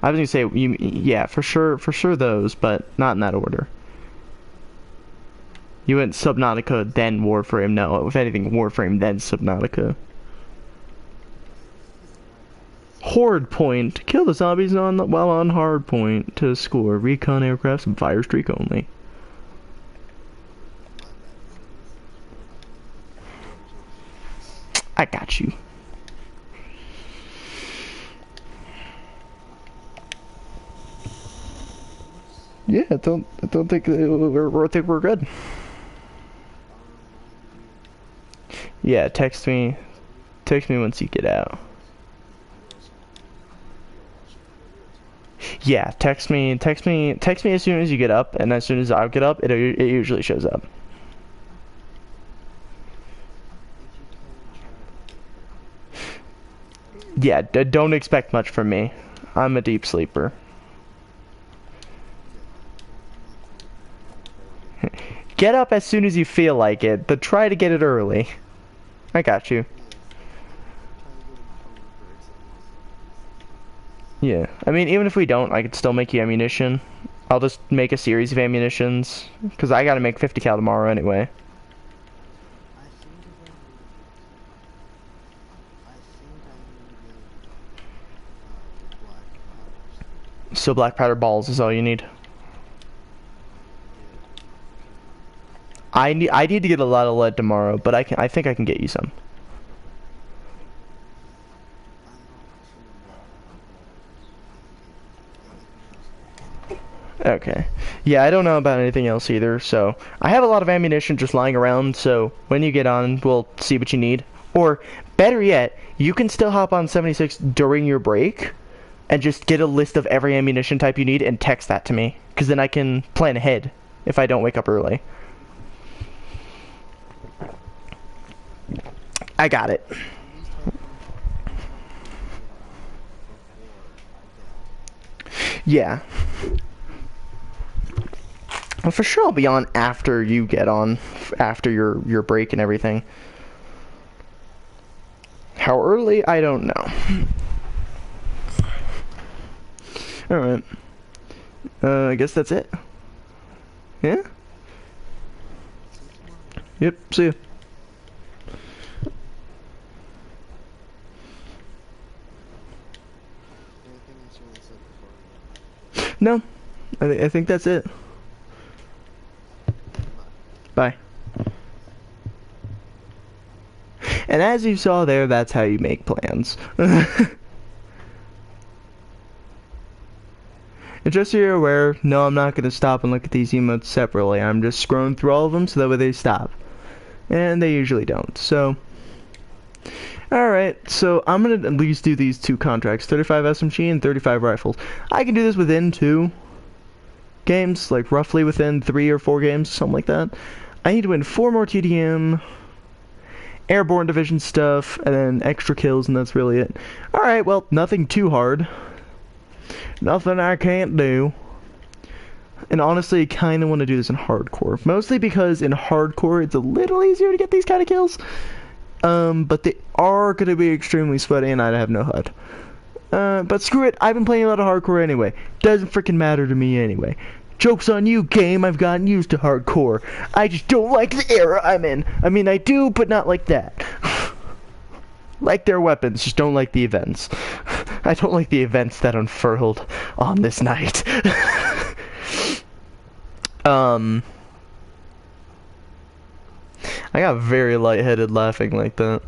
I was gonna say yeah, for sure those, but not in that order. You went Subnautica, then Warframe. No, if anything, Warframe, then Subnautica. Horde point. Kill the zombies while on hard point to score recon aircrafts and fire streak only. I got you. Yeah, I don't think we're good. Yeah, text me once you get out. Yeah, text me as soon as you get up, and as soon as I get up, it usually shows up. Yeah, don't expect much from me. I'm a deep sleeper. Get up as soon as you feel like it, but try to get it early. I got you. Yeah, I mean, even if we don't, I could still make you ammunition. I'll just make a series of ammunitions, because I gotta make 50 cal tomorrow anyway. So black powder balls is all you need. I need to get a lot of lead tomorrow, but I think I can get you some. Okay. Yeah, I don't know about anything else either, so I have a lot of ammunition just lying around, so when you get on, we'll see what you need. Or, better yet, you can still hop on 76 during your break, and just get a list of every ammunition type you need and text that to me, because then I can plan ahead if I don't wake up early. I got it. Yeah. Well, for sure I'll be on after you get on, after your break and everything. How early? I don't know. Alright. I guess that's it. Yeah? See you tomorrow. Yep, see ya. Anything else you want to say before we go? No, I think that's it. Bye. Bye. And as you saw there, that's how you make plans. And just so you're aware, no, I'm not going to stop and look at these emotes separately. I'm just scrolling through all of them so that way they stop. And they usually don't, so... Alright, so I'm going to at least do these 2 contracts, 35 SMG and 35 rifles. I can do this within 2 games, like roughly within 3 or 4 games, something like that. I need to win 4 more TDM, airborne division stuff, and then extra kills, and that's really it. Alright, well, nothing too hard. Nothing I can't do. And honestly, I kind of want to do this in hardcore. Mostly because in hardcore, it's a little easier to get these kind of kills. But they are going to be extremely sweaty, and I have no HUD. But screw it, I've been playing a lot of hardcore anyway. Doesn't freaking matter to me anyway. Joke's on you, game, I've gotten used to hardcore. I just don't like the era I'm in. I mean, I do, but not like that. Like their weapons, just don't like the events. I don't like the events that unfurled on this night. I got very lightheaded laughing like that.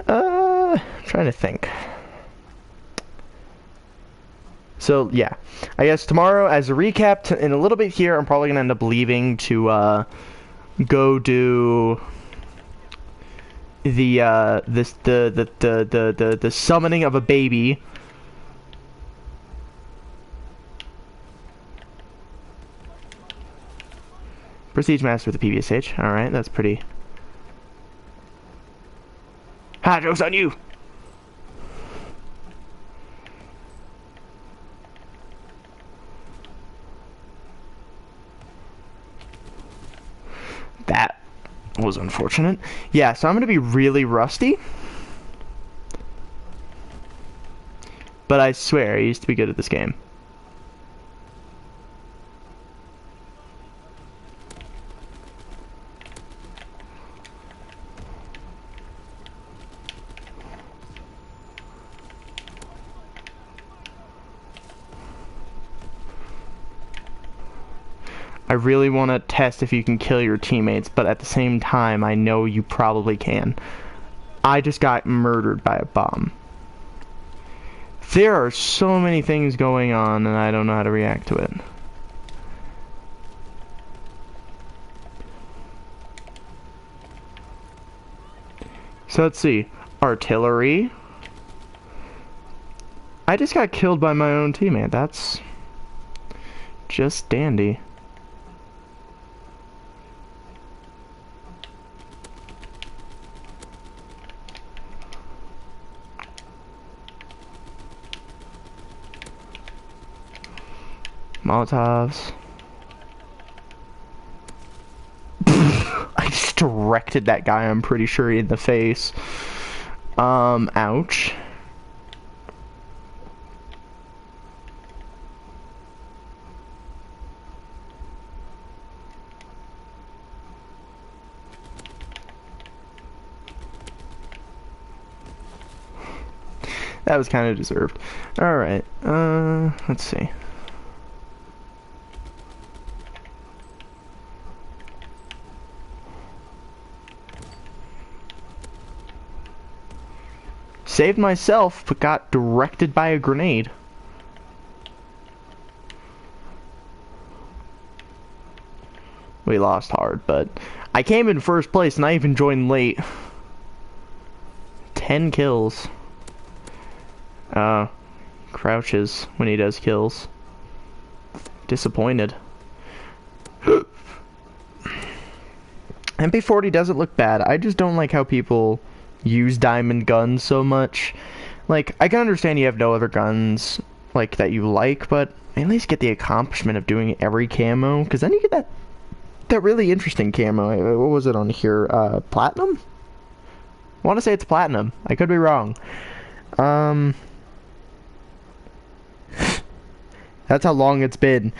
I'm trying to think. So, yeah. I guess tomorrow, as a recap, in a little bit here, I'm probably going to end up leaving to, go do the summoning of a baby. Prestige Master with the PBSH. Alright, that's pretty... Ha! Joke's on you! That was unfortunate. Yeah, so I'm gonna be really rusty. But I swear, I used to be good at this game. I really want to test if you can kill your teammates, but at the same time, I know you probably can. I just got murdered by a bomb. There are so many things going on, and I don't know how to react to it. So let's see. Artillery. I just got killed by my own teammate. That's just dandy. Molotovs. I just directed that guy, I'm pretty sure, in the face. Ouch. That was kind of deserved. Alright, let's see. Saved myself, but got directed by a grenade. We lost hard, but I came in first place and I even joined late. 10 kills. Crouches when he does kills. Disappointed. MP40 doesn't look bad. I just don't like how people use diamond guns so much. Like, I can understand you have no other guns like that you like, but at least get the accomplishment of doing every camo, because then you get that that really interesting camo. What was it on here? Platinum? I want to say it's platinum. I could be wrong. That's how long it's been.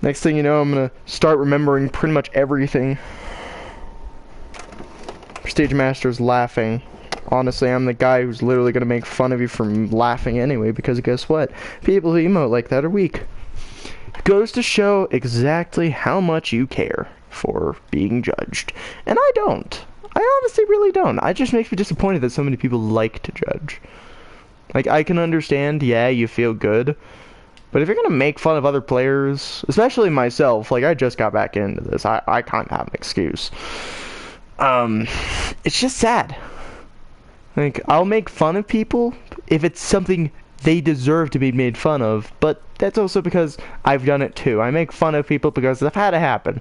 Next thing you know, I'm gonna start remembering pretty much everything. Prestige Master's laughing. Honestly, I'm the guy who's literally gonna make fun of you for laughing anyway, because guess what? People who emote like that are weak. It goes to show exactly how much you care for being judged. And I don't. I honestly really don't. It just makes me disappointed that so many people like to judge. Like, I can understand, yeah, you feel good. But if you're gonna make fun of other players, especially myself, like, I just got back into this. I can't have an excuse. It's just sad. Like, I'll make fun of people if it's something they deserve to be made fun of, but that's also because I've done it too. I make fun of people because I've had it happen.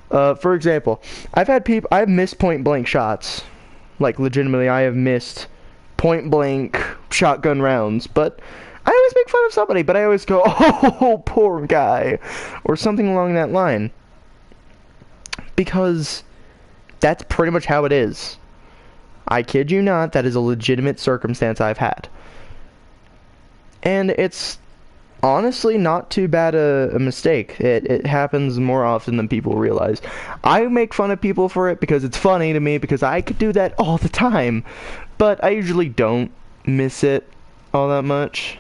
For example, I've missed point blank shots. Like, legitimately, I have missed point blank shotgun rounds, but I always make fun of somebody, but I always go, oh, poor guy, or something along that line. Because that's pretty much how it is. I kid you not, that is a legitimate circumstance I've had. And it's honestly not too bad a mistake. It happens more often than people realize. I make fun of people for it because it's funny to me, because I could do that all the time. But I usually don't miss it all that much.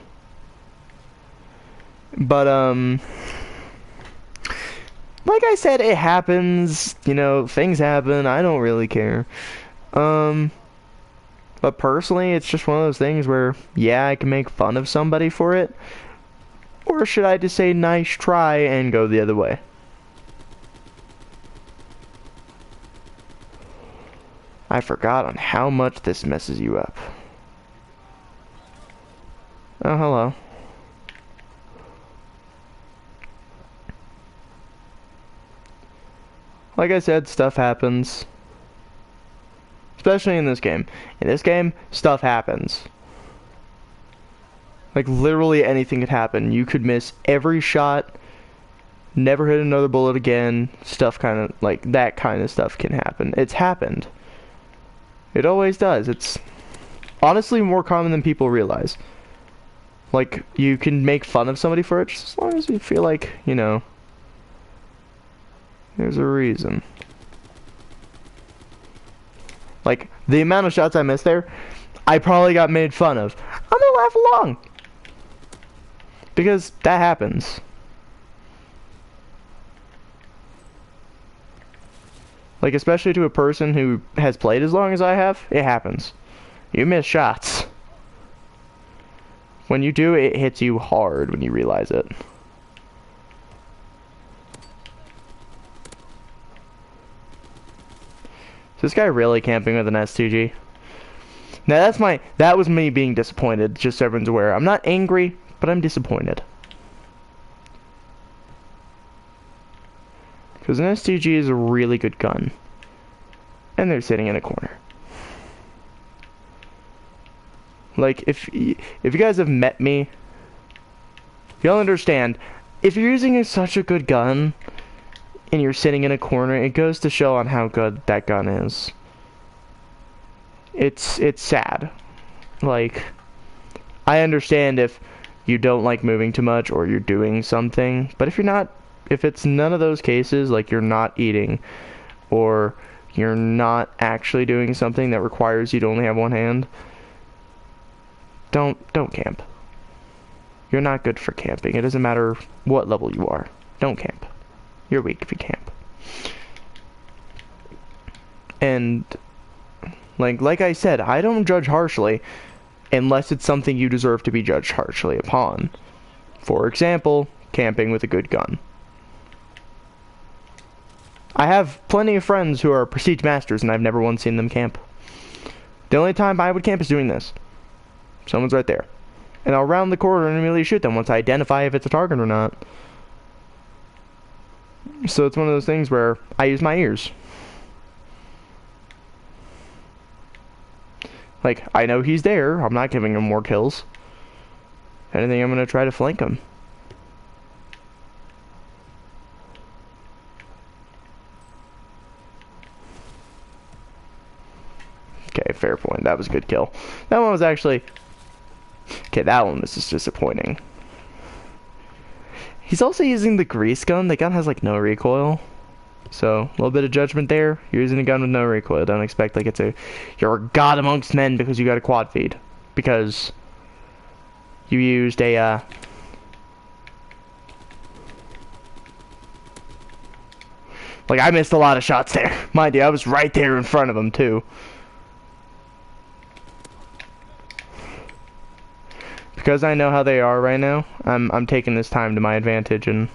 But, like I said, it happens, you know, things happen, I don't really care. But personally, it's just one of those things where, yeah, I can make fun of somebody for it, or should I just say nice try and go the other way? I forgot on how much this messes you up. Oh, hello. Like I said, stuff happens. Especially in this game. In this game, stuff happens. Like, literally anything could happen. You could miss every shot, never hit another bullet again. Stuff kind of, like, that kind of stuff can happen. It's happened. It always does. It's honestly more common than people realize. Like, you can make fun of somebody for it, just as long as you feel like, you know, there's a reason. Like, the amount of shots I missed there, I probably got made fun of. I'm gonna laugh along. Because that happens. Like, especially to a person who has played as long as I have, it happens. You miss shots. When you do, it hits you hard when you realize it. Is this guy really camping with an S2G? Now that was me being disappointed, just so everyone's aware. I'm not angry, but I'm disappointed. Because an S2G is a really good gun. And they're sitting in a corner. Like, if you guys have met me, you'll understand, if you're using such a good gun, and you're sitting in a corner, it goes to show on how good that gun is. It's sad. Like, I understand if you don't like moving too much or you're doing something, but if it's none of those cases, like you're not eating or you're not actually doing something that requires you to only have one hand, don't camp. You're not good for camping. It doesn't matter what level you are. Don't camp. You're weak if you camp. And like I said, I don't judge harshly unless it's something you deserve to be judged harshly upon. For example, camping with a good gun. I have plenty of friends who are Prestige Masters and I've never once seen them camp. The only time I would camp is doing this. Someone's right there. And I'll round the corner and immediately shoot them once I identify if it's a target or not. So it's one of those things where I use my ears. Like, I know he's there. I'm not giving him more kills. If anything, I'm going to try to flank him. Okay, fair point. That was a good kill. That one was actually... Okay, that one was just disappointing. He's also using the grease gun. The gun has, like, no recoil. So, a little bit of judgment there. You're using a gun with no recoil. Don't expect, like, you're a god amongst men because you got a quad feed. Because you used a, Like, I missed a lot of shots there. Mind you, I was right there in front of him, too. Because I know how they are right now, I'm taking this time to my advantage and...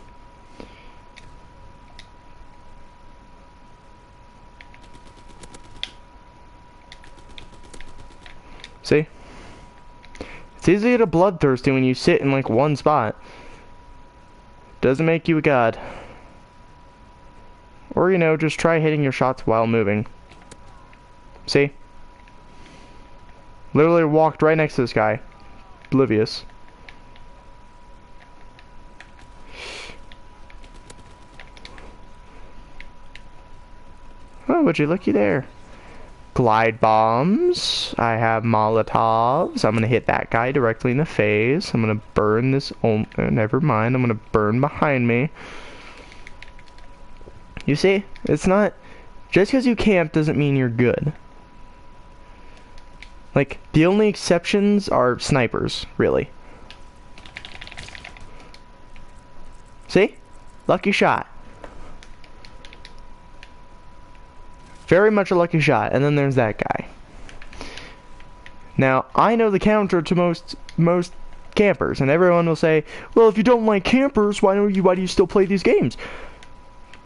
See? It's easy to get bloodthirsty when you sit in, like, one spot. Doesn't make you a god. Or, you know, just try hitting your shots while moving. See? Literally walked right next to this guy. Oblivious. Oh, would you looky there? Glide bombs. I have Molotovs. I'm gonna hit that guy directly in the face. I'm gonna burn this. Oh, never mind. I'm gonna burn behind me. You see? It's not... Just because you camp doesn't mean you're good. Like, the only exceptions are snipers, really. See? Lucky shot. Very much a lucky shot. And then there's that guy. Now, I know the counter to most campers, and everyone will say, well, if you don't like campers, why do you still play these games?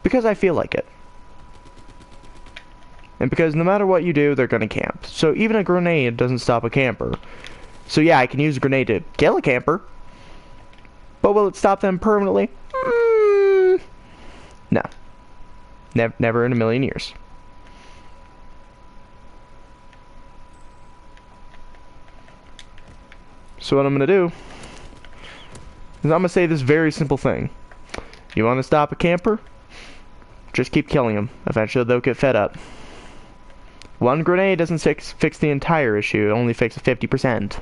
Because I feel like it. And because no matter what you do, they're gonna camp. So even a grenade doesn't stop a camper. So yeah, I can use a grenade to kill a camper. But will it stop them permanently? No. Never in a million years. So what I'm gonna do is I'm gonna say this very simple thing. You wanna stop a camper? Just keep killing them. Eventually they'll get fed up. One grenade doesn't fix the entire issue. It only fixes 50%.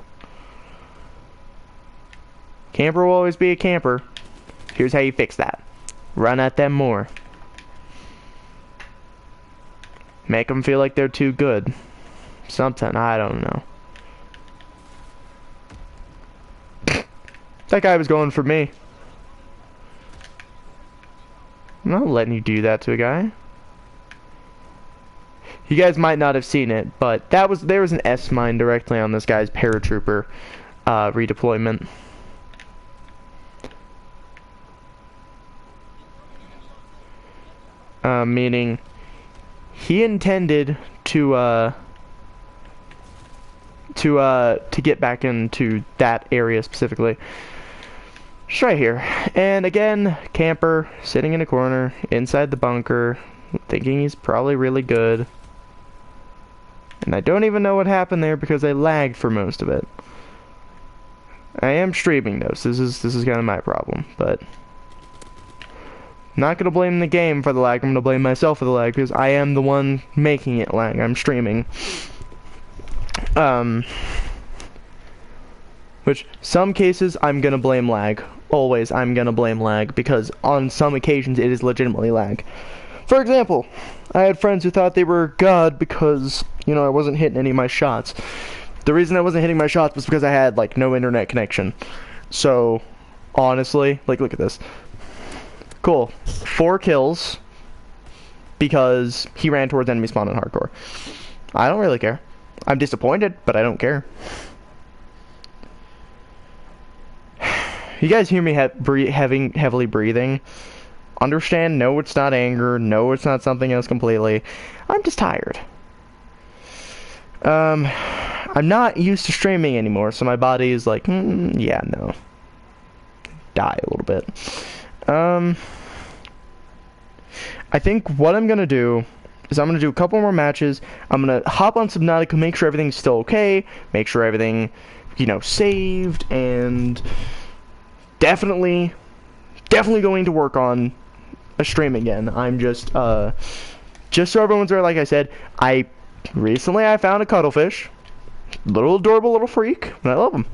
Camper will always be a camper. Here's how you fix that. Run at them more. Make them feel like they're too good. Something, I don't know. That guy was going for me. I'm not letting you do that to a guy. You guys might not have seen it, but there was an S mine directly on this guy's paratrooper redeployment. Meaning he intended to get back into that area specifically. Just right here. And again, camper sitting in a corner inside the bunker, thinking he's probably really good. And I don't even know what happened there because I lagged for most of it. I am streaming though, so this is kind of my problem, but not gonna blame the game for the lag. I'm gonna blame myself for the lag because I am the one making it lag. I'm streaming. Which some cases I'm gonna blame lag. Always I'm gonna blame lag because on some occasions it is legitimately lag. For example, I had friends who thought they were God because, you know, I wasn't hitting any of my shots. The reason I wasn't hitting my shots was because I had, like, no internet connection. So, honestly, like, look at this. Cool. 4 kills because he ran towards enemy spawn in hardcore. I don't really care. I'm disappointed, but I don't care. You guys hear me heavily breathing? Understand, no, it's not anger. No, it's not something else completely. I'm just tired. I'm not used to streaming anymore, so my body is like, yeah, no. Die a little bit. I think what I'm gonna do is I'm gonna do a couple more matches. I'm gonna hop on Subnautica, make sure everything's still okay, make sure everything, you know, saved, and definitely going to work on a stream again. I'm just so everyone's aware, like I said, I recently I found a cuttlefish. Little adorable little freak, and I love him.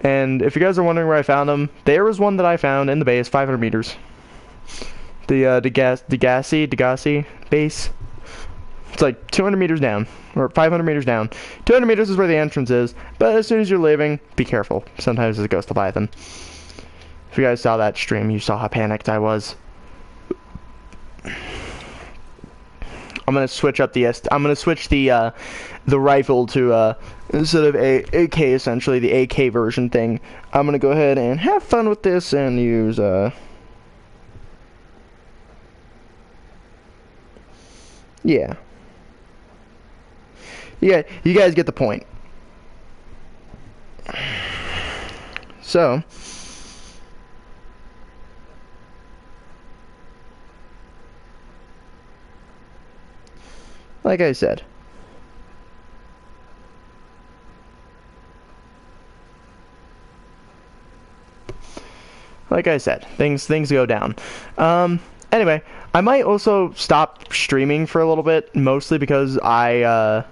And if you guys are wondering where I found him, there was one that I found in the base, 500 meters. The Degassi base. It's like 200 meters down, or 500 meters down. 200 meters is where the entrance is, but as soon as you're leaving, be careful. Sometimes there's a ghost leviathan. If you guys saw that stream, you saw how panicked I was. I'm gonna switch up the rifle to instead of AK, essentially the AK version thing. I'm gonna go ahead and have fun with this and use yeah. Yeah, you guys get the point. So, like I said, things go down. Anyway, I might also stop streaming for a little bit, mostly because I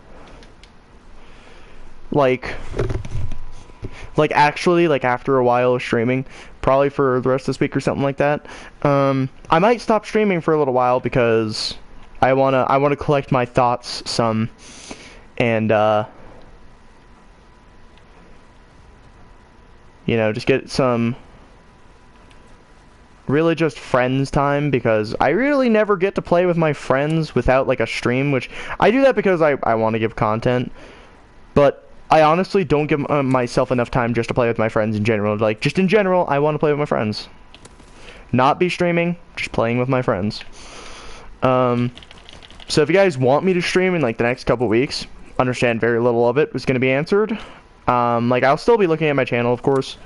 actually after a while of streaming, probably for the rest of this week or something like that, I might stop streaming for a little while because I wanna collect my thoughts some, and you know, just get some really just friends time, because I really never get to play with my friends without like a stream, which I do that because I want to give content, but I honestly don't give myself enough time just to play with my friends in general. Like, just in general, I want to play with my friends. Not be streaming, just playing with my friends. So if you guys want me to stream in like the next couple weeks, understand very little of it is going to be answered. Like, I'll still be looking at my channel, of course.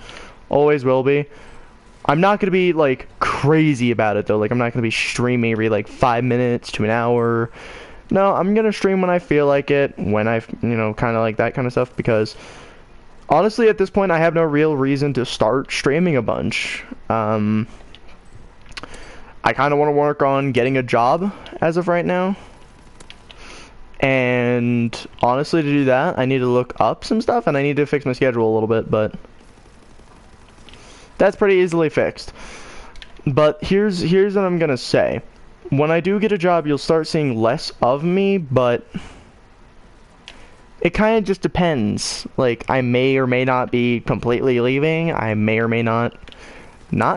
Always will be. I'm not going to be like crazy about it though. Like, I'm not going to be streaming every like 5 minutes to an hour. No, I'm going to stream when I feel like it, when I, you know, kind of like that kind of stuff, because honestly at this point I have no real reason to start streaming a bunch. I kind of want to work on getting a job as of right now. And honestly, to do that, I need to look up some stuff, and I need to fix my schedule a little bit, but that's pretty easily fixed. But here's what I'm gonna say. When I do get a job, you'll start seeing less of me, but it kind of just depends. Like, I may or may not be completely leaving. I may or may not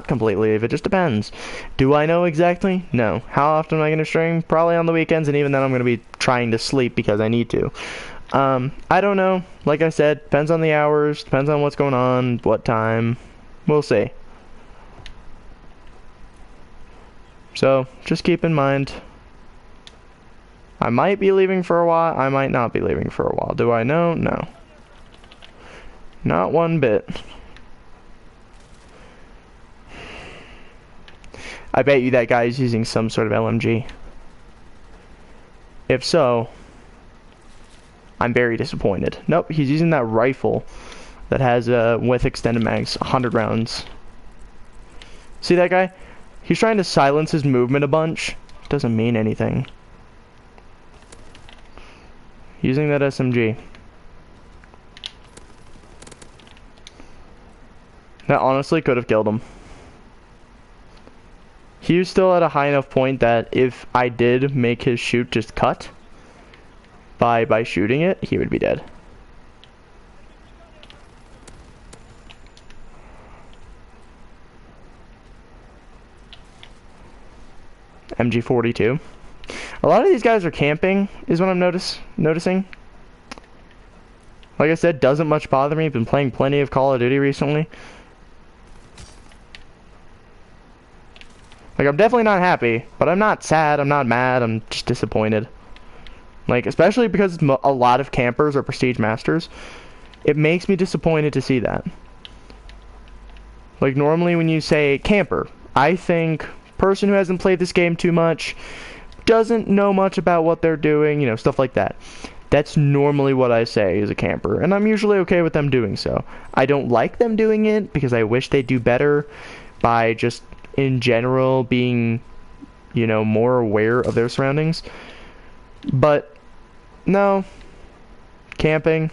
completely leave. It just depends. Do I know exactly? No. How often am I going to stream? Probably on the weekends, and even then I'm going to be trying to sleep because I need to. I don't know. Like I said, depends on the hours, depends on what's going on, what time. We'll see. So, just keep in mind, I might be leaving for a while, I might not be leaving for a while. Do I know? No. Not one bit. I bet you that guy is using some sort of LMG. If so, I'm very disappointed. Nope, he's using that rifle that has, with extended mags, 100 rounds. See that guy? He's trying to silence his movement a bunch. Doesn't mean anything. Using that SMG. That honestly could have killed him. He was still at a high enough point that if I did make his shoot just cut by shooting it, he would be dead. MG42. A lot of these guys are camping, is what I'm noticing. Like I said, doesn't much bother me. Been playing plenty of Call of Duty recently. Like, I'm definitely not happy, but I'm not sad, I'm not mad, I'm just disappointed. Like, especially because a lot of campers are Prestige Masters. It makes me disappointed to see that. Like, normally when you say camper, I think person who hasn't played this game too much, doesn't know much about what they're doing, you know, stuff like that. That's normally what I say as a camper, and I'm usually okay with them doing so. I don't like them doing it because I wish they'd do better by just, in general, being, you know, more aware of their surroundings. But No. Camping.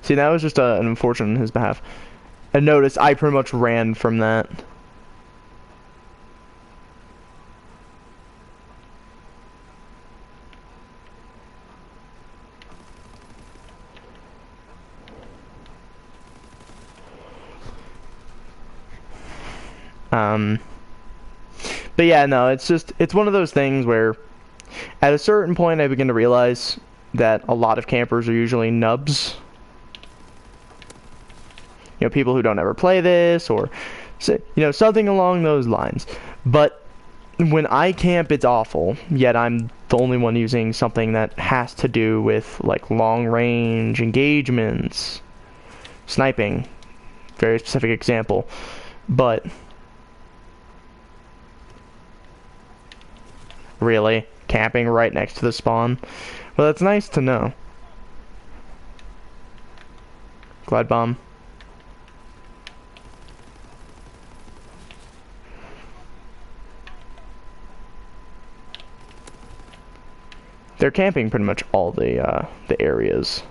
See, that was just an unfortunate on his behalf. And notice I pretty much ran from that. But yeah, no, it's one of those things where at a certain point I begin to realize that a lot of campers are usually nubs. You know, people who don't ever play this, or, you know, something along those lines. But when I camp, it's awful, yet I'm the only one using something that has to do with, like, long-range engagements. Sniping. Very specific example. But really? Camping right next to the spawn? Well, that's nice to know. Glide bomb. They're camping pretty much all the areas.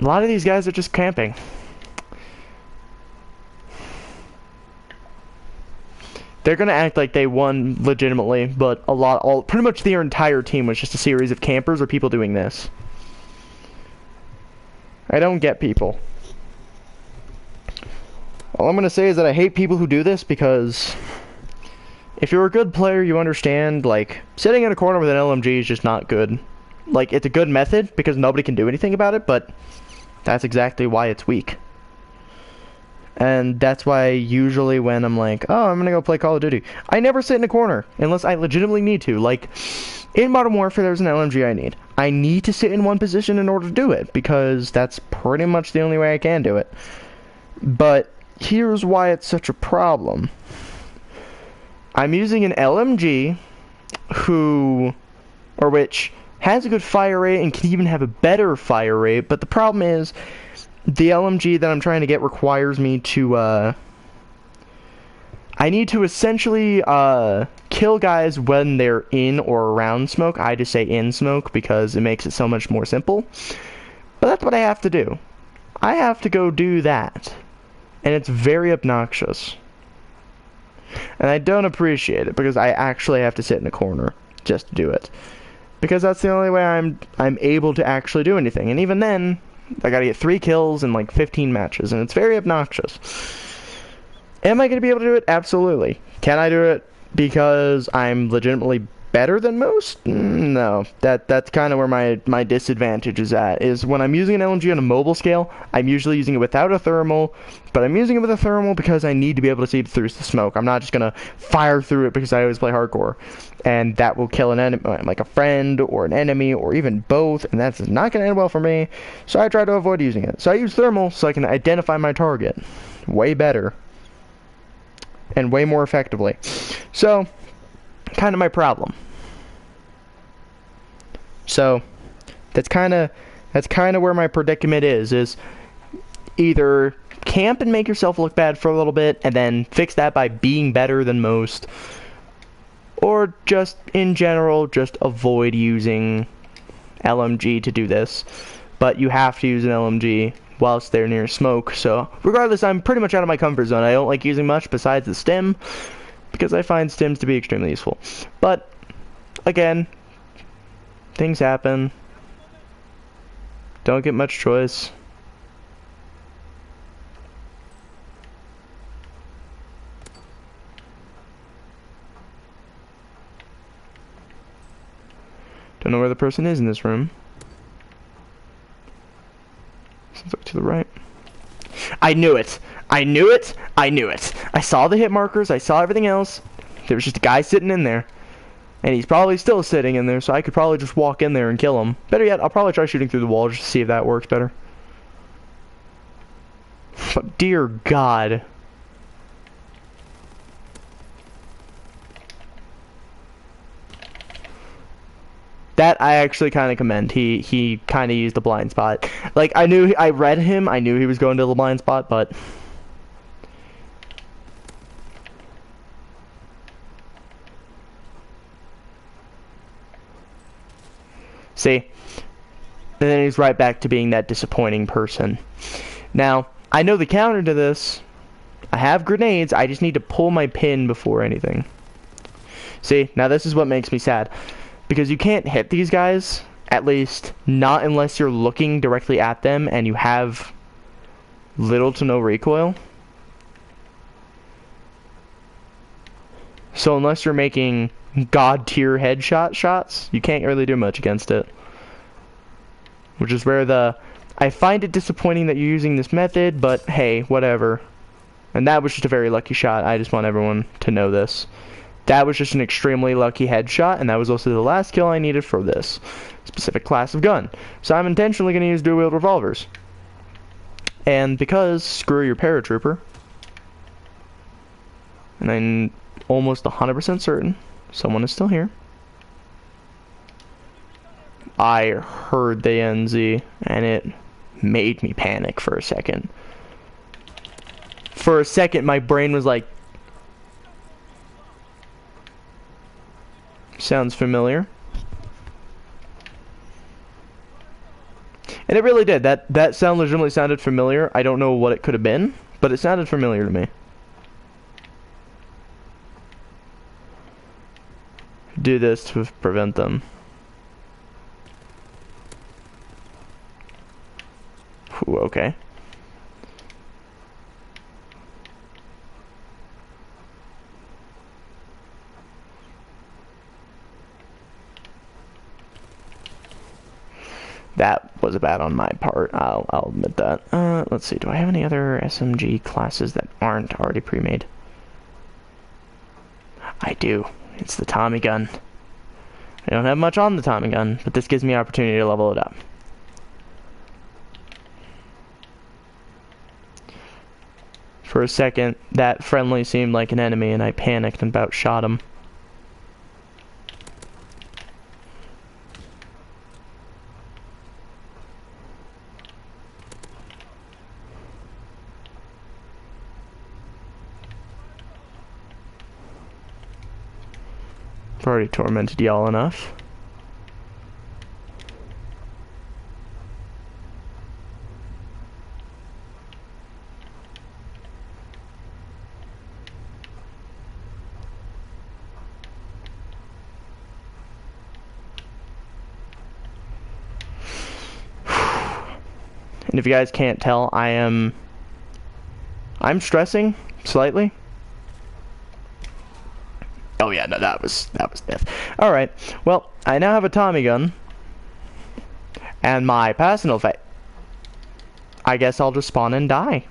A lot of these guys are just camping. They're gonna act like they won legitimately, but pretty much their entire team was just a series of campers or people doing this. I don't get people. All I'm gonna say is that I hate people who do this because if you're a good player, you understand, like, sitting in a corner with an LMG is just not good. Like, it's a good method because nobody can do anything about it, but that's exactly why it's weak. And that's why usually when I'm like, oh, I'm gonna go play Call of Duty, I never sit in a corner unless I legitimately need to. Like, in Modern Warfare, there's an LMG I need. I need to sit in one position in order to do it, because that's pretty much the only way I can do it. But here's why it's such a problem. I'm using an LMG which has a good fire rate and can even have a better fire rate, but the problem is the LMG that I'm trying to get requires me to, I need to essentially, kill guys when they're in or around smoke. I just say in smoke because it makes it so much more simple. But that's what I have to do. I have to go do that. And it's very obnoxious. And I don't appreciate it because I actually have to sit in a corner just to do it. Because that's the only way I'm able to actually do anything. And even then, I gotta get 3 kills in like 15 matches, and it's very obnoxious. Am I gonna be able to do it? Absolutely. Can I do it because I'm legitimately better than most? No. That's kind of where my disadvantage is at, is when I'm using an LMG on a mobile scale, I'm usually using it without a thermal, but I'm using it with a thermal because I need to be able to see through the smoke. I'm not just gonna fire through it because I always play hardcore, and that will kill an enemy, like a friend or an enemy or even both, and that's not gonna end well for me, so I try to avoid using it. So I use thermal so I can identify my target way better and way more effectively. So, kind of my problem. So, that's kind of where my predicament is either camp and make yourself look bad for a little bit and then fix that by being better than most, or just in general just avoid using LMG to do this. But you have to use an LMG whilst they're near smoke, so regardless, I'm pretty much out of my comfort zone. I don't like using much besides the stim because I find stims to be extremely useful. But again, things happen. Don't get much choice. Don't know where the person is in this room. Sounds like to the right. I knew it! I knew it! I knew it! I saw the hit markers, I saw everything else. There was just a guy sitting in there. And he's probably still sitting in there, so I could probably just walk in there and kill him. Better yet, I'll probably try shooting through the wall just to see if that works better. But dear God. That I actually kind of commend. He kind of used the blind spot. Like, I read him, I knew he was going to the blind spot, but... See? And then he's right back to being that disappointing person. Now, I know the counter to this. I have grenades, I just need to pull my pin before anything. See, now this is what makes me sad. Because you can't hit these guys, at least not unless you're looking directly at them and you have little to no recoil. So unless you're making god tier headshot shots, you can't really do much against it. Which is where I find it disappointing that you're using this method, but hey, whatever. And that was just a very lucky shot. I just want everyone to know this. That was just an extremely lucky headshot, and that was also the last kill I needed for this specific class of gun. So I'm intentionally going to use dual-wield revolvers. And because, screw your paratrooper, and I'm almost 100% certain someone is still here. I heard the NZ, and it made me panic for a second. For a second, my brain was like, sounds familiar. And it really did. That sound legitimately sounded familiar. I don't know what it could have been, but it sounded familiar to me. Do this to prevent them. Ooh, okay. That was bad on my part. I'll admit that. Let's see. Do I have any other SMG classes that aren't already pre-made? I do. It's the Tommy gun. I don't have much on the Tommy gun, but this gives me opportunity to level it up. For a second, that friendly seemed like an enemy, and I panicked and about shot him. I've already tormented y'all enough. And if you guys can't tell, I'm stressing slightly. Oh yeah, no, that was death. All right, well, I now have a Tommy gun, and my personal fate. I guess I'll just spawn and die.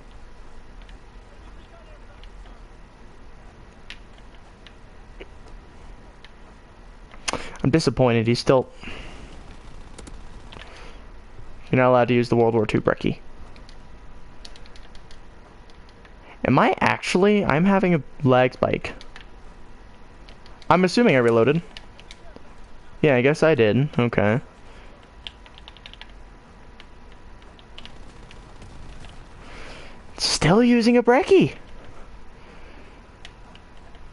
I'm disappointed. He's still. You're not allowed to use the World War II breckie. Am I actually? I'm having a lag spike. I'm assuming I reloaded. Yeah, I guess I did. Okay. Still using a breckie.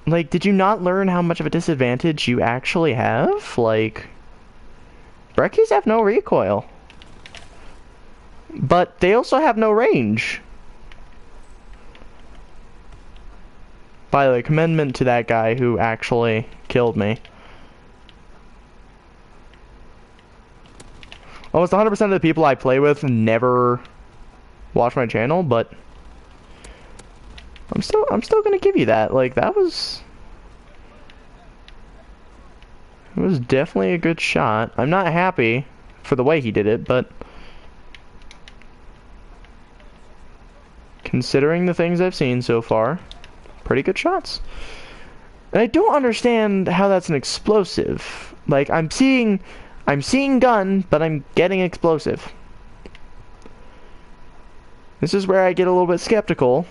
Like, did you not learn how much of a disadvantage you actually have? Like, breckies have no recoil. But they also have no range. By the way, commendment to that guy who actually killed me. Almost 100% of the people I play with never watch my channel, but I'm still gonna give you that. Like, it was definitely a good shot. I'm not happy for the way he did it, but considering the things I've seen so far, pretty good shots. And I don't understand how that's an explosive. Like, I'm seeing gun, but I'm getting explosive. This is where I get a little bit skeptical.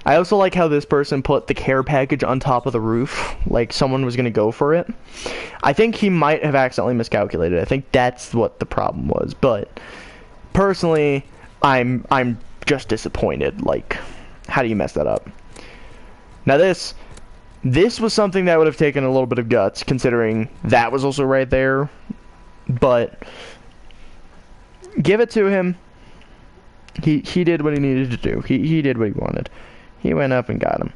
I also like how this person put the care package on top of the roof, like someone was gonna go for it. I think he might have accidentally miscalculated. I think that's what the problem was. But personally, I'm just disappointed. Like, how do you mess that up? Now this was something that would have taken a little bit of guts, considering that was also right there. But give it to him. He did what he needed to do. He did what he wanted. He went up and got him.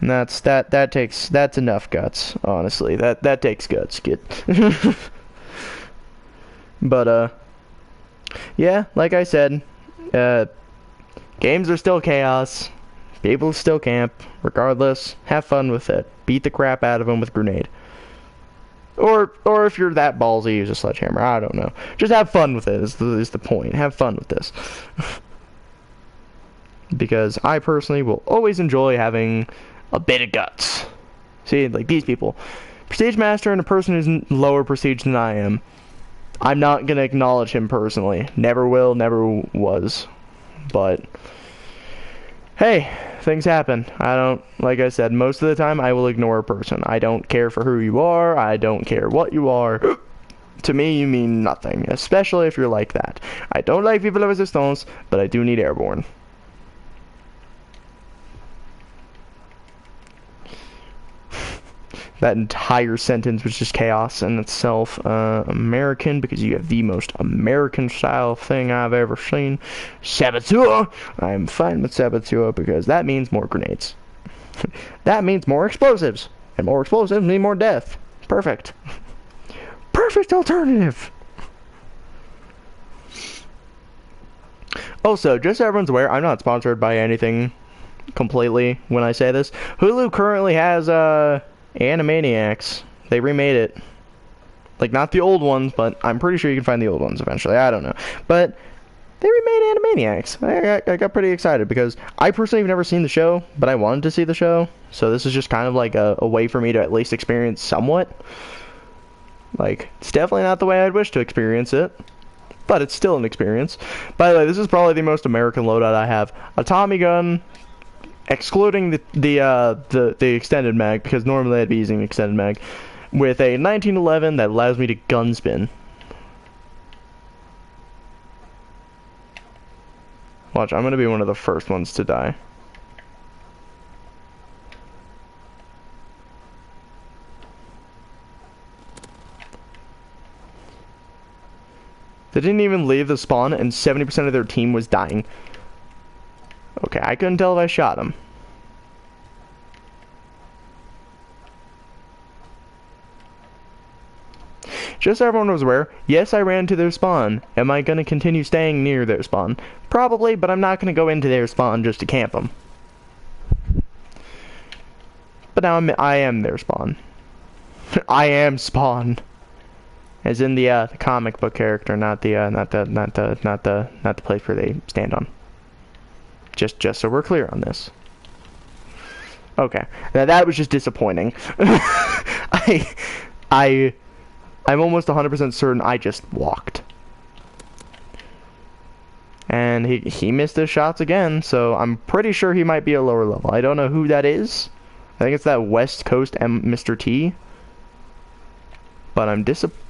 And that's enough guts, honestly. That takes guts, kid. But yeah, like I said, games are still chaos. People still camp. Regardless, have fun with it. Beat the crap out of them with grenade. Or if you're that ballsy, use a sledgehammer. I don't know. Just have fun with it is the point. Have fun with this. Because I personally will always enjoy having a bit of guts. See, like these people. Prestige Master and a person who's lower prestige than I am. I'm not going to acknowledge him personally. Never will, never was. But, hey, things happen. I don't, like I said, most of the time I will ignore a person. I don't care for who you are. I don't care what you are. To me, you mean nothing. Especially if you're like that. I don't like people of resistance, but I do need airborne. That entire sentence was just chaos in itself. American, because you have the most American style thing I've ever seen. Saboteur! I'm fine with Saboteur because that means more grenades. That means more explosives. And more explosives mean more death. Perfect. Perfect alternative! Also, just so everyone's aware, I'm not sponsored by anything completely when I say this. Hulu currently has, Animaniacs. They remade it. Like, not the old ones, but I'm pretty sure you can find the old ones eventually. I don't know. But they remade Animaniacs. I got pretty excited because I personally have never seen the show, but I wanted to see the show. So this is just kind of like a way for me to at least experience somewhat. Like, it's definitely not the way I'd wish to experience it, but it's still an experience. By the way, this is probably the most American loadout I have. A Tommy gun, excluding the extended mag, because normally I'd be using extended mag, with a 1911 that allows me to gun spin. Watch, I'm gonna be one of the first ones to die. They didn't even leave the spawn, and 70% of their team was dying. Okay, I couldn't tell if I shot him. Just so everyone was aware, yes, I ran to their spawn. Am I going to continue staying near their spawn? Probably, but I'm not going to go into their spawn just to camp them. But now I am their spawn. I am spawn. As in the comic book character, not the place where they stand on. Just so we're clear on this. Okay, now that was just disappointing. I'm almost 100% certain I just walked. And he missed his shots again, so I'm pretty sure he might be a lower level. I don't know who that is. I think it's that West Coast Mr. T. But I'm disappointed.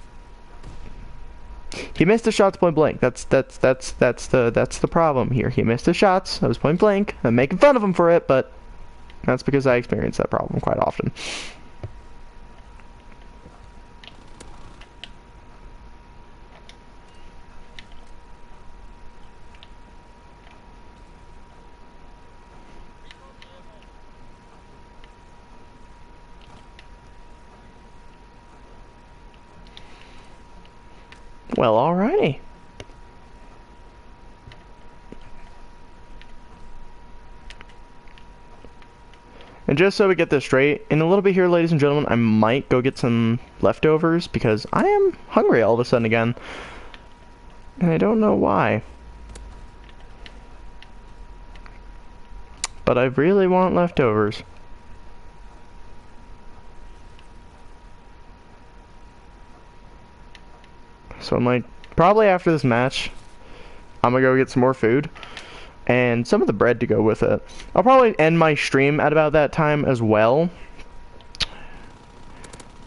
He missed his shots point blank. That's the problem here. He missed his shots. I was point blank. I'm making fun of him for it, but that's because I experience that problem quite often. Well, alrighty. And just so we get this straight, in a little bit here, ladies and gentlemen, I might go get some leftovers because I am hungry all of a sudden again. And I don't know why. But I really want leftovers. So I'm like, probably after this match, I'm gonna go get some more food. and some of the bread to go with it. I'll probably end my stream at about that time as well.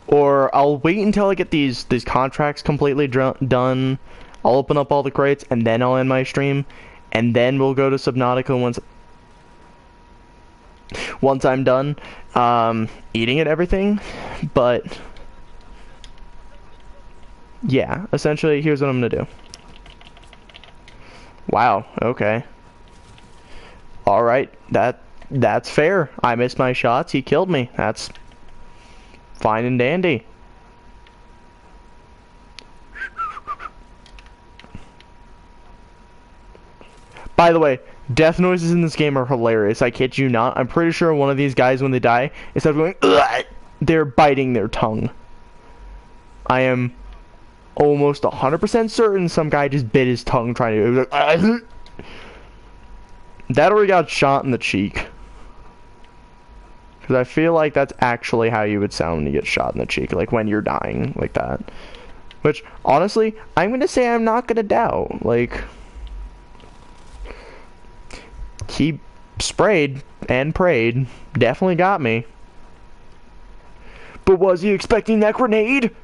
Or I'll wait until I get these contracts completely done. I'll open up all the crates, and then I'll end my stream. And then we'll go to Subnautica once I'm done eating it, everything. But yeah, essentially, here's what I'm gonna do. Wow, okay. Alright, that's fair. I missed my shots, he killed me. That's fine and dandy. By the way, death noises in this game are hilarious. I kid you not. I'm pretty sure one of these guys, when they die, instead of going, ugh, they're biting their tongue. I am almost 100% certain some guy just bit his tongue trying to. Like, that or he got shot in the cheek. Because I feel like that's actually how you would sound when you get shot in the cheek, like when you're dying, like that. Which, honestly, I'm gonna say I'm not gonna doubt. Like, he sprayed and prayed, definitely got me. But was he expecting that grenade?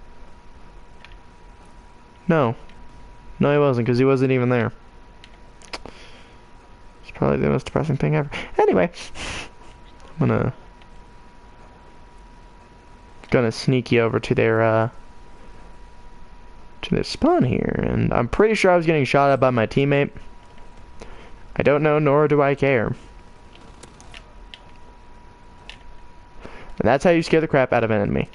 No. No, he wasn't, because he wasn't even there. It's probably the most depressing thing ever. Anyway, I'm gonna sneak you over to their spawn here, and I'm pretty sure I was getting shot at by my teammate. I don't know, nor do I care. And that's how you scare the crap out of an enemy.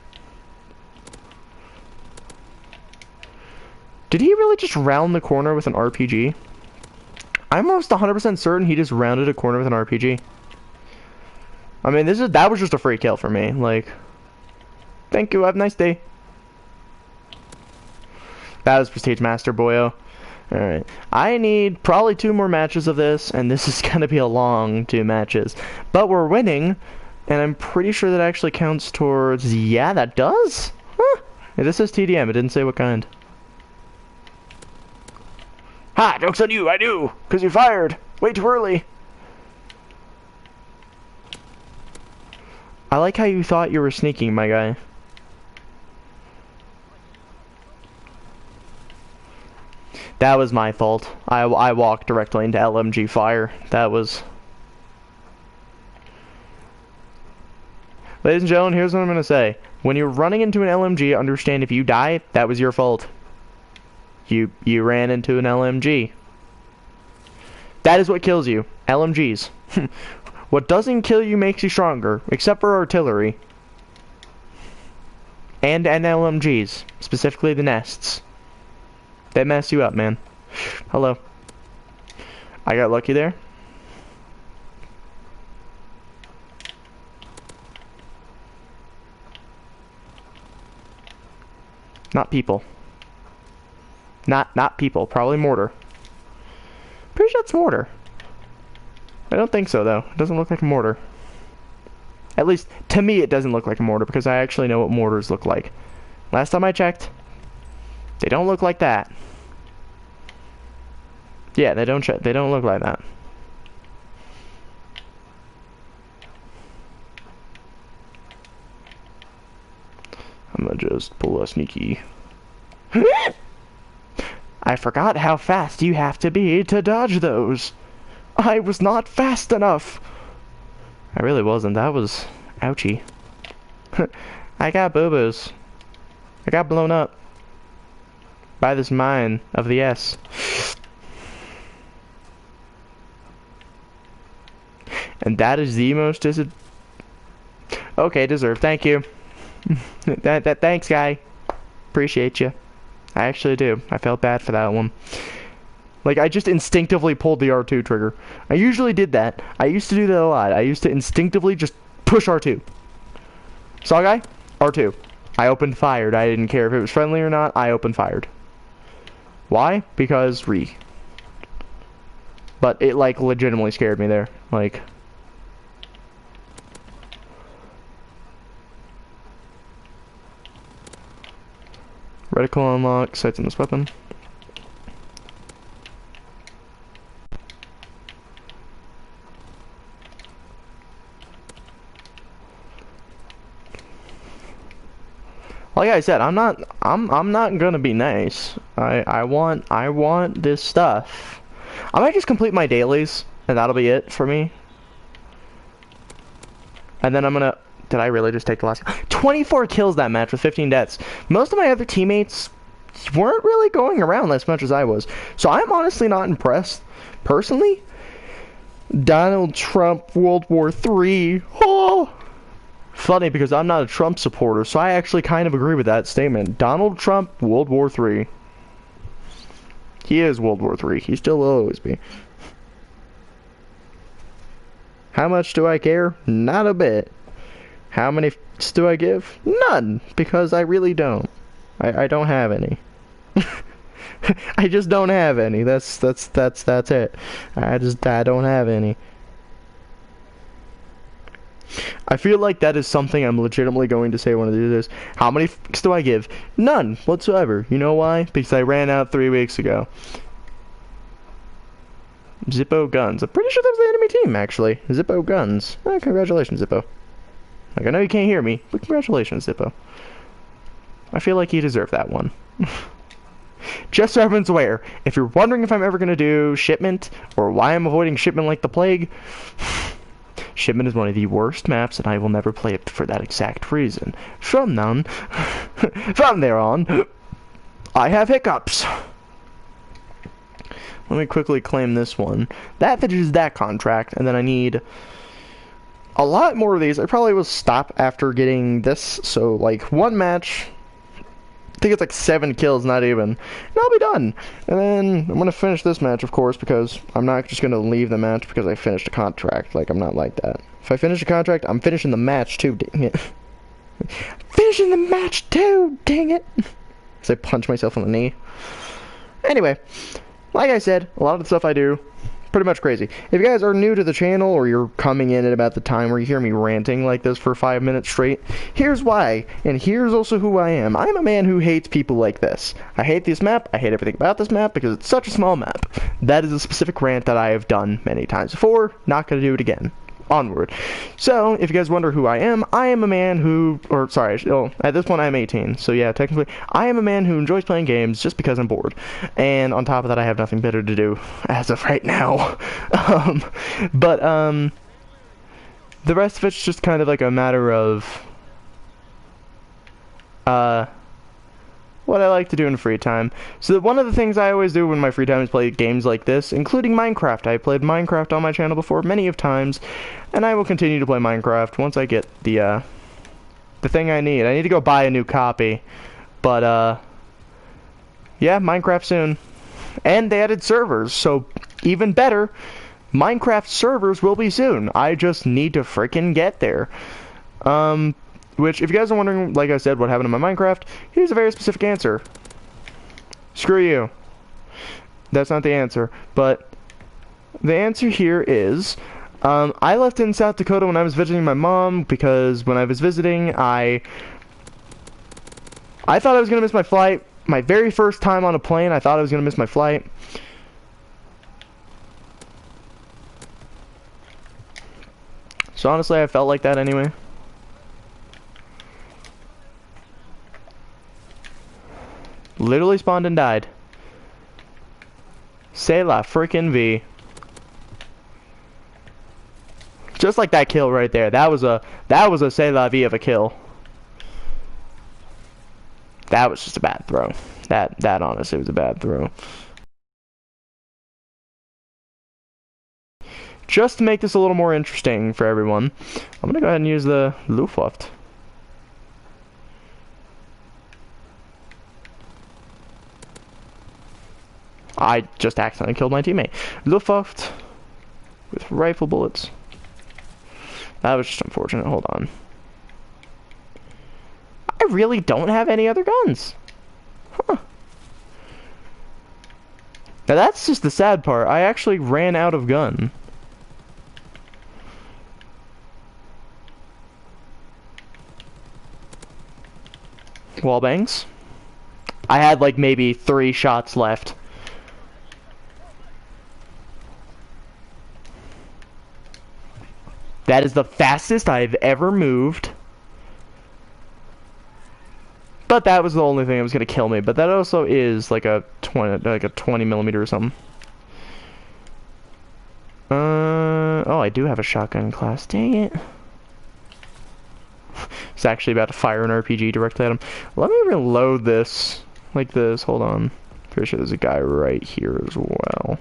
Did he really just round the corner with an RPG? I'm almost 100% certain he just rounded a corner with an RPG. I mean, that was just a free kill for me. Like, thank you, have a nice day. That was Prestige Master, boyo. Alright. I need probably 2 more matches of this, and this is gonna be a long 2 matches. But we're winning, and I'm pretty sure that actually counts towards... Yeah, that does? Huh. Yeah, this says TDM, it didn't say what kind. Ha! Joke's on you, I knew! Because you fired! Way too early! I like how you thought you were sneaking, my guy. That was my fault. I walked directly into LMG fire. That was... Ladies and gentlemen, here's what I'm going to say. When you're running into an LMG, understand if you die, that was your fault. You ran into an LMG. That is what kills you. LMGs. What doesn't kill you makes you stronger, except for artillery. And LMGs, specifically the nests. They mess you up, man. Hello. I got lucky there. Not people. Not people. Probably mortar. Pretty sure it's mortar. I don't think so, though. It doesn't look like a mortar. At least, to me, it doesn't look like a mortar, because I actually know what mortars look like. Last time I checked, they don't look like that. Yeah, they don't look like that. I'm gonna just pull a sneaky. I forgot how fast you have to be to dodge those. I was not fast enough. I really wasn't. That was ouchie. I got boo-boos. I got blown up by this mine of the S. And that is the most okay, deserved. Thank you. Thanks, guy. Appreciate you. I actually do. I felt bad for that one. Like, I just instinctively pulled the R2 trigger. I usually did that. I used to do that a lot. I used to instinctively just push R2. Saw guy? R2. I opened fired. I didn't care if it was friendly or not. I opened fired. Why? Because re. But it, like, legitimately scared me there. Like... Reticle unlock, sights on this weapon. Like I said, I'm not gonna be nice. I want this stuff. I might just complete my dailies, and that'll be it for me. And then I'm gonna... Did I really just take the last... 24 kills that match with 15 deaths. Most of my other teammates weren't really going around as much as I was. So I'm honestly not impressed. Personally, Donald Trump, World War III. Oh! Funny, because I'm not a Trump supporter, so I actually kind of agree with that statement. Donald Trump, World War III. He is World War III. He still will always be. How much do I care? Not a bit. How many do I give? None, because I really don't. I don't have any. I just don't have any. That's it. I don't have any. I feel like that is something I'm legitimately going to say when I do this. How many f***s do I give? None whatsoever. You know why? Because I ran out 3 weeks ago. Zippo Guns. I'm pretty sure that was the enemy team, actually. Zippo Guns. Oh, congratulations, Zippo. Like, I know you can't hear me, but congratulations, Zippo. I feel like you deserve that one. Just so everyone's aware, if you're wondering if I'm ever going to do Shipment, or why I'm avoiding Shipment like the plague, Shipment is one of the worst maps, and I will never play it for that exact reason. From there on, I have hiccups. Let me quickly claim this one. That finishes that contract, and then I need a lot more of these. I probably will stop after getting this, so like one match, I think it's like 7 kills, not even, and I'll be done. And then I'm going to finish this match, of course, because I'm not just going to leave the match because I finished a contract. Like, I'm not like that. If I finish a contract, I'm finishing the match too, dang it. Finishing the match too, dang it. As I punch myself on the knee. Anyway, like I said, a lot of the stuff I do, pretty much crazy. If you guys are new to the channel, or you're coming in at about the time where you hear me ranting like this for 5 minutes straight, here's why, and here's also who I am. I'm a man who hates people like this. I hate this map, I hate everything about this map, because it's such a small map. That is a specific rant that I have done many times before, not gonna do it again. Onward. So, if you guys wonder who I am a man who, or sorry, oh, at this point I'm 18, so yeah, technically, I am a man who enjoys playing games just because I'm bored. And on top of that, I have nothing better to do as of right now. The rest of it's just kind of like a matter of, what I like to do in free time. So one of the things I always do when my free time is play games like this, including Minecraft. I played Minecraft on my channel before many of times, and I will continue to play Minecraft once I get the thing I need. I need to go buy a new copy, but yeah, Minecraft soon. And they added servers, so even better, Minecraft servers will be soon. I just need to frickin' get there. Which, if you guys are wondering, like I said, what happened to my Minecraft, here's a very specific answer. Screw you. That's not the answer. But the answer here is, I left in South Dakota when I was visiting my mom, because when I was visiting, I thought I was going to miss my flight. My very first time on a plane, I thought I was going to miss my flight. So honestly, I felt like that anyway. Literally spawned and died. C'est la frickin' V. Just like that kill right there. That was a c'est la vie of a kill. That was just a bad throw. That honestly was a bad throw. Just to make this a little more interesting for everyone, I'm gonna go ahead and use the Luftwaffe. I just accidentally killed my teammate. Luftwaffe with rifle bullets. That was just unfortunate. Hold on. I really don't have any other guns. Huh. Now that's just the sad part. I actually ran out of gun. Wallbangs. I had like maybe 3 shots left. That is the fastest I've ever moved. But thought that was the only thing that was gonna kill me, but that also is like a 20 millimeter or something. Oh, I do have a shotgun class. Dang it. It's actually about to fire an RPG directly at him. Let me reload this like this. Hold on. Pretty sure there's a guy right here as well.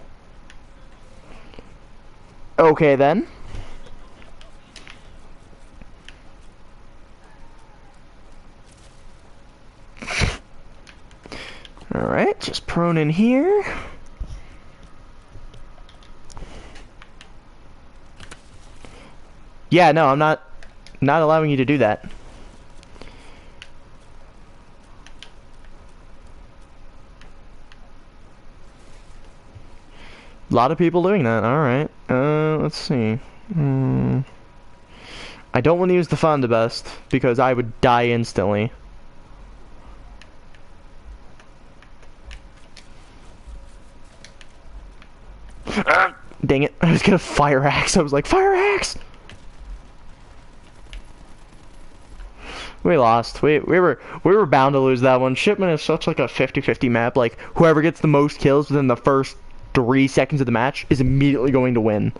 Okay then. Alright, just prone in here. Yeah, no, I'm not allowing you to do that. A lot of people doing that. Alright. Let's see. I don't want to use the Fonda best because I would die instantly. Dang it. I was gonna fire axe. I was like, fire axe! We lost. We were bound to lose that one. Shipment is such like a 50-50 map. Like, whoever gets the most kills within the first 3 seconds of the match is immediately going to win.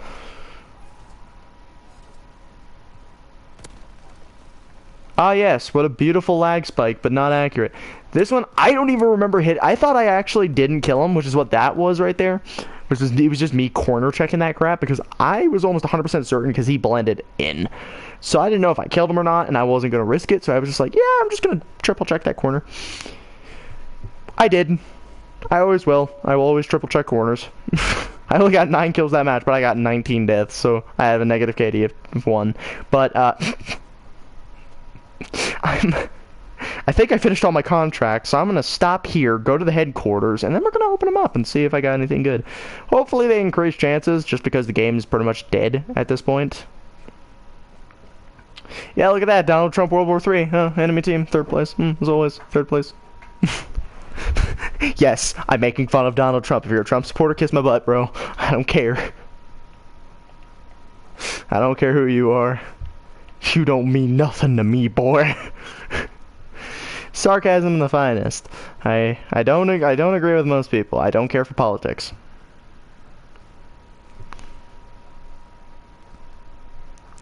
Ah yes, what a beautiful lag spike, but not accurate. This one, I don't even remember hit. I thought I actually didn't kill him, which is what that was right there. It was just me corner checking that crap because I was almost 100% certain because he blended in. So I didn't know if I killed him or not, and I wasn't going to risk it, so I was just like, yeah, I'm just going to triple check that corner. I did. I always will. I will always triple check corners. I only got 9 kills that match, but I got 19 deaths, so I have a negative KD of 1. But, I think I finished all my contracts, so I'm going to stop here, go to the headquarters, and then we're going to open them up and see if I got anything good. Hopefully they increase chances, just because the game is pretty much dead at this point. Yeah, look at that, Donald Trump World War III. Enemy team, 3rd place. As always, 3rd place. Yes, I'm making fun of Donald Trump. If you're a Trump supporter, kiss my butt, bro. I don't care. I don't care who you are. You don't mean nothing to me, boy. Sarcasm in the finest. I don't agree with most people. I don't care for politics.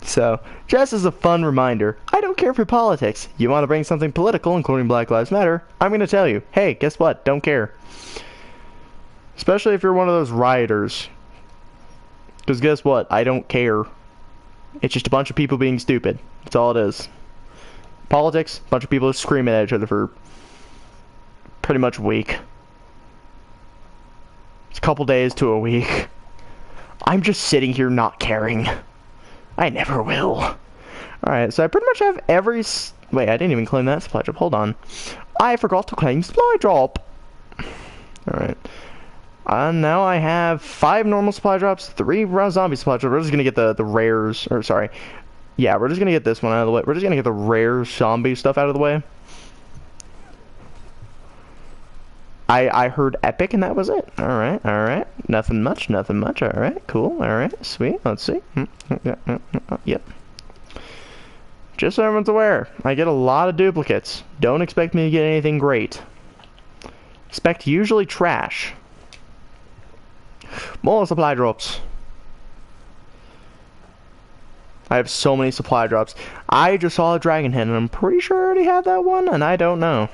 So, just as a fun reminder, I don't care for politics. You want to bring something political, including Black Lives Matter, I'm going to tell you, hey, guess what? Don't care. Especially if you're one of those rioters. Because guess what? I don't care. It's just a bunch of people being stupid. That's all it is. Politics, a bunch of people screaming at each other for pretty much a week. It's a couple days to a week. I'm just sitting here not caring. I never will. Alright, so I pretty much have every... Wait, I didn't even claim that supply drop. Hold on. I forgot to claim supply drop. Alright. Now I have 5 normal supply drops, 3 zombie supply drops. We're just gonna get the rares, or sorry. Yeah, we're just gonna get this one out of the way. We're just gonna get the rare zombie stuff out of the way. I heard epic and that was it. Alright, alright. Nothing much, alright, cool, alright, sweet, let's see. Yep. Just so everyone's aware, I get a lot of duplicates. Don't expect me to get anything great. Expect usually trash. More supply drops. I have so many supply drops. I just saw a dragon head and I'm pretty sure I already have that one and I don't know.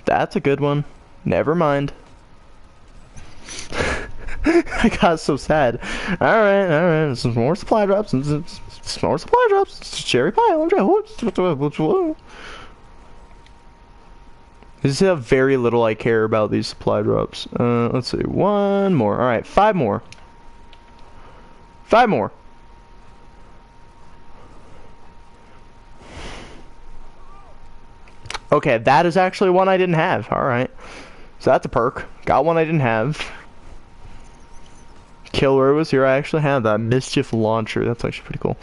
That's a good one. Never mind. I got so sad. Alright. Some more supply drops. Some more supply drops. Cherry pie. This is how very little I care about these supply drops. Let's see. 1 more. Alright, 5 more. 5 more. Okay, that is actually one I didn't have. Alright. So that's a perk. Got one I didn't have. Killer was here. I actually have that. Mischief Launcher. That's actually pretty cool.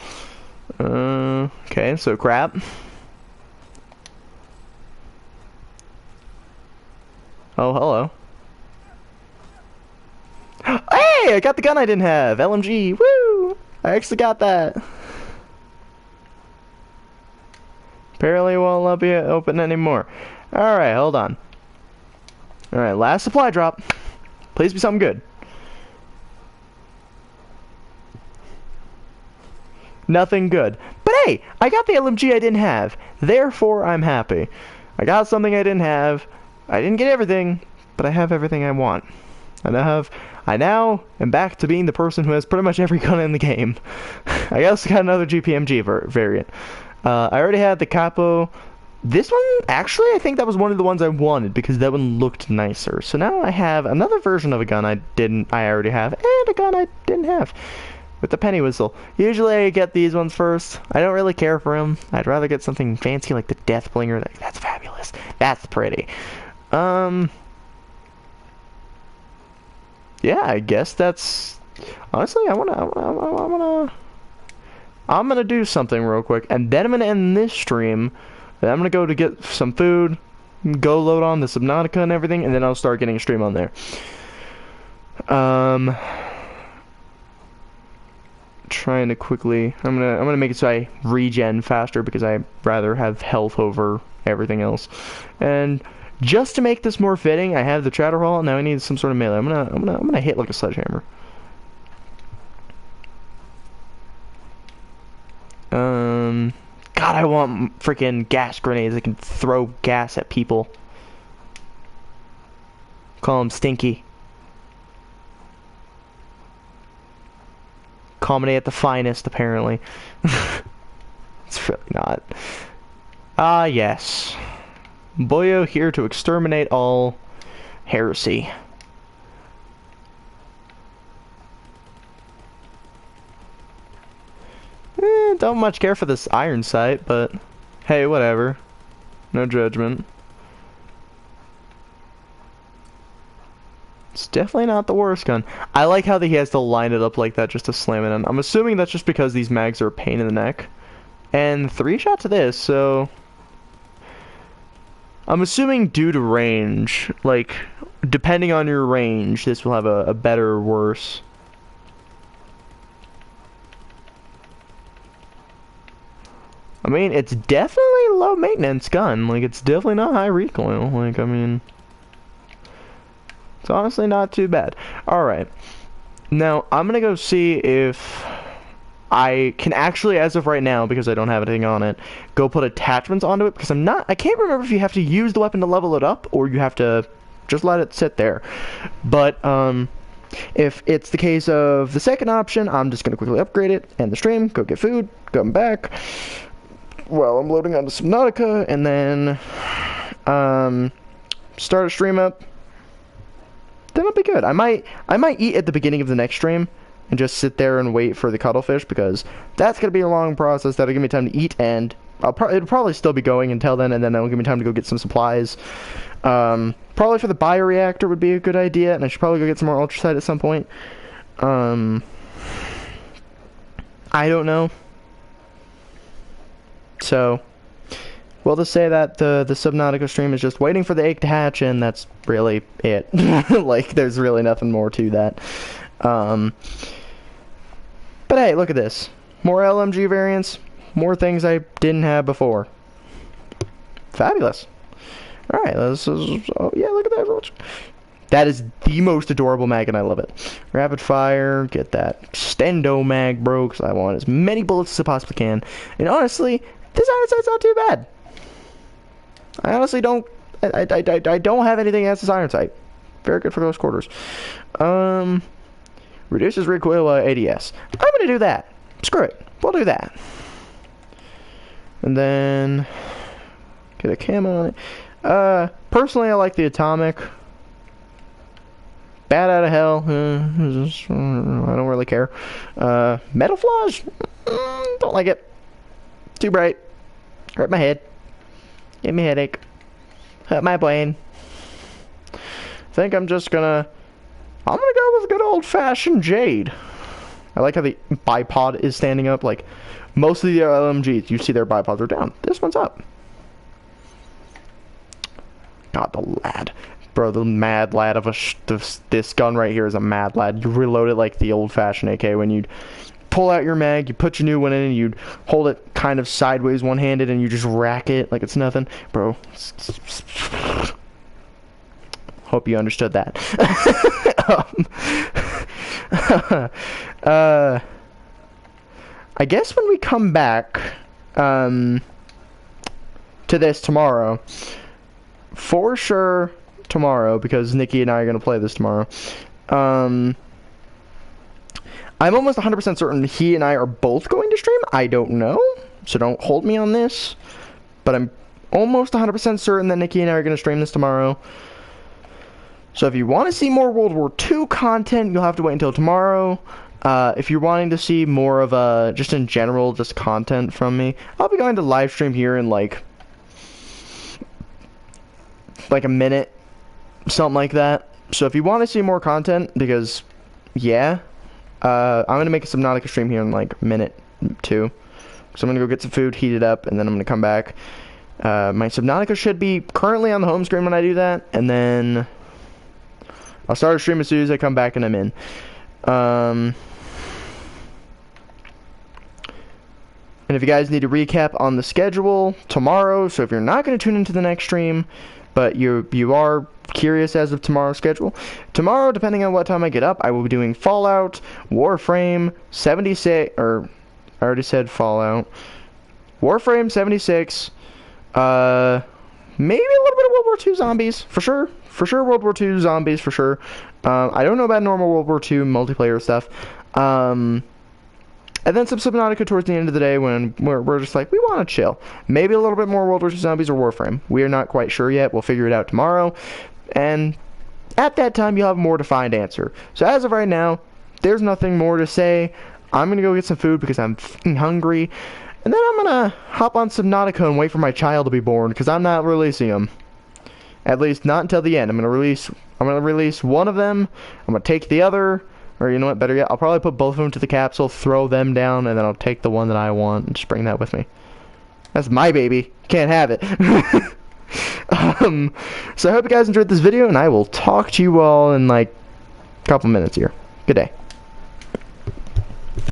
Okay, so crap. Oh, hello. Hey! I got the gun I didn't have! LMG! Woo! I actually got that. Apparently it won't let me open anymore. Alright, hold on. Alright, last supply drop. Please be something good. Nothing good. But hey, I got the LMG I didn't have. Therefore, I'm happy. I got something I didn't have. I didn't get everything, but I have everything I want. I now am back to being the person who has pretty much every gun in the game. I also got another GPMG variant. I already had the Capo. This one, actually, I think that was one of the ones I wanted because that one looked nicer. So now I have another version of a gun I already have, and a gun I didn't have. With the penny whistle. Usually I get these ones first. I don't really care for them. I'd rather get something fancy like the Death Blinger. That's fabulous. That's pretty. Yeah, I guess that's... Honestly, I'm gonna do something real quick, and then I'm gonna end this stream. Then I'm gonna go to get some food, go load on the Subnautica and everything, and then I'll start getting a stream on there. Trying to quickly... I'm gonna make it so I regen faster because I rather have health over everything else. And just to make this more fitting, I have the Chatter Hall. Now I need some sort of melee. I'm gonna hit like a sledgehammer. God, I want freaking gas grenades that can throw gas at people. Call them stinky. Comedy at the finest, apparently. It's really not. Ah, yes. Boyo here to exterminate all heresy. Don't much care for this iron sight, but hey, whatever. No judgment. It's definitely not the worst gun. I like how he has to line it up like that just to slam it in. I'm assuming that's just because these mags are a pain in the neck. And 3 shots of this, so... I'm assuming due to range, like, depending on your range, this will have a better or worse. I mean, it's definitely a low maintenance gun. Like, it's definitely not high recoil. Like, I mean... It's honestly not too bad. Alright. Now, I'm gonna go see if I can actually, as of right now, because I don't have anything on it, go put attachments onto it, because I can't remember if you have to use the weapon to level it up, or you have to just let it sit there. But, if it's the case of the second option, I'm just gonna quickly upgrade it, end the stream, go get food, come back, while I'm loading onto Subnautica, and then, start a stream up. Then it'll be good. I might eat at the beginning of the next stream and just sit there and wait for the cuttlefish because that's gonna be a long process. That'll give me time to eat, and it'll probably still be going until then, and then that'll give me time to go get some supplies. Probably for the bioreactor would be a good idea, and I should probably go get some more ultracite at some point. I don't know. So we'll just say that the Subnautica stream is just waiting for the egg to hatch, and that's really it. Like, there's really nothing more to that. But hey, look at this. More LMG variants, more things I didn't have before. Fabulous. Alright, oh yeah, look at that. That is the most adorable mag, and I love it. Rapid fire, get that Stendo mag, bro, because I want as many bullets as I possibly can. And honestly, this iron sight's not too bad. I honestly don't... I don't have anything against this iron sight. Very good for close quarters. Reduces recoil ADS. I'm gonna do that. Screw it. We'll do that. And then... get a camo on it. Personally, I like the atomic. Bat out of hell. I don't really care. Metal flaws? Don't like it. Too bright. Hurt my head. Give me a headache. Hurt my brain. Think I'm just gonna... I'm gonna go with good old-fashioned Jade. I like how the bipod is standing up. Like, most of the LMGs, you see their bipods are down. This one's up. God, the lad. Bro, the mad lad of this gun right here is a mad lad. You reload it like the old-fashioned AK when you'd pull out your mag, you put your new one in, and you hold it kind of sideways one-handed, and you just rack it like it's nothing. Bro. Hope you understood that. I guess when we come back to this tomorrow, for sure tomorrow, because Nikki and I are going to play this tomorrow, I'm almost 100% certain he and I are both going to stream. I don't know, so don't hold me on this, but I'm almost 100% certain that Nikki and I are going to stream this tomorrow. So if you want to see more World War II content, you'll have to wait until tomorrow. If you're wanting to see more of just in general, just content from me, I'll be going to live stream here in like a minute, something like that. So if you want to see more content, because yeah, I'm gonna make a Subnautica stream here in like a minute, 2. So I'm gonna go get some food, heat it up, and then I'm gonna come back. My Subnautica should be currently on the home screen when I do that, and then I'll start a stream as soon as I come back and I'm in. And if you guys need a recap on the schedule tomorrow, so if you're not going to tune into the next stream, but you are curious as of tomorrow's schedule, tomorrow, depending on what time I get up, I will be doing Fallout, Warframe 76, or I already said Fallout, Warframe 76, maybe a little bit of World War II Zombies, for sure. For sure, World War II Zombies, for sure. I don't know about normal World War II multiplayer stuff. And then some Subnautica towards the end of the day when we're just like, we want to chill. Maybe a little bit more World War II Zombies or Warframe. We are not quite sure yet. We'll figure it out tomorrow. And at that time, you'll have a more defined answer. So as of right now, there's nothing more to say. I'm going to go get some food because I'm f***ing hungry. And then I'm going to hop on Subnautica and wait for my child to be born because I'm not releasing him. At least not until the end. I'm gonna release one of them. I'm gonna take the other, or you know what? Better yet, I'll probably put both of them to the capsule, throw them down, and then I'll take the one that I want and just bring that with me. That's my baby. Can't have it. So I hope you guys enjoyed this video, and I will talk to you all in like a couple minutes here. Good day.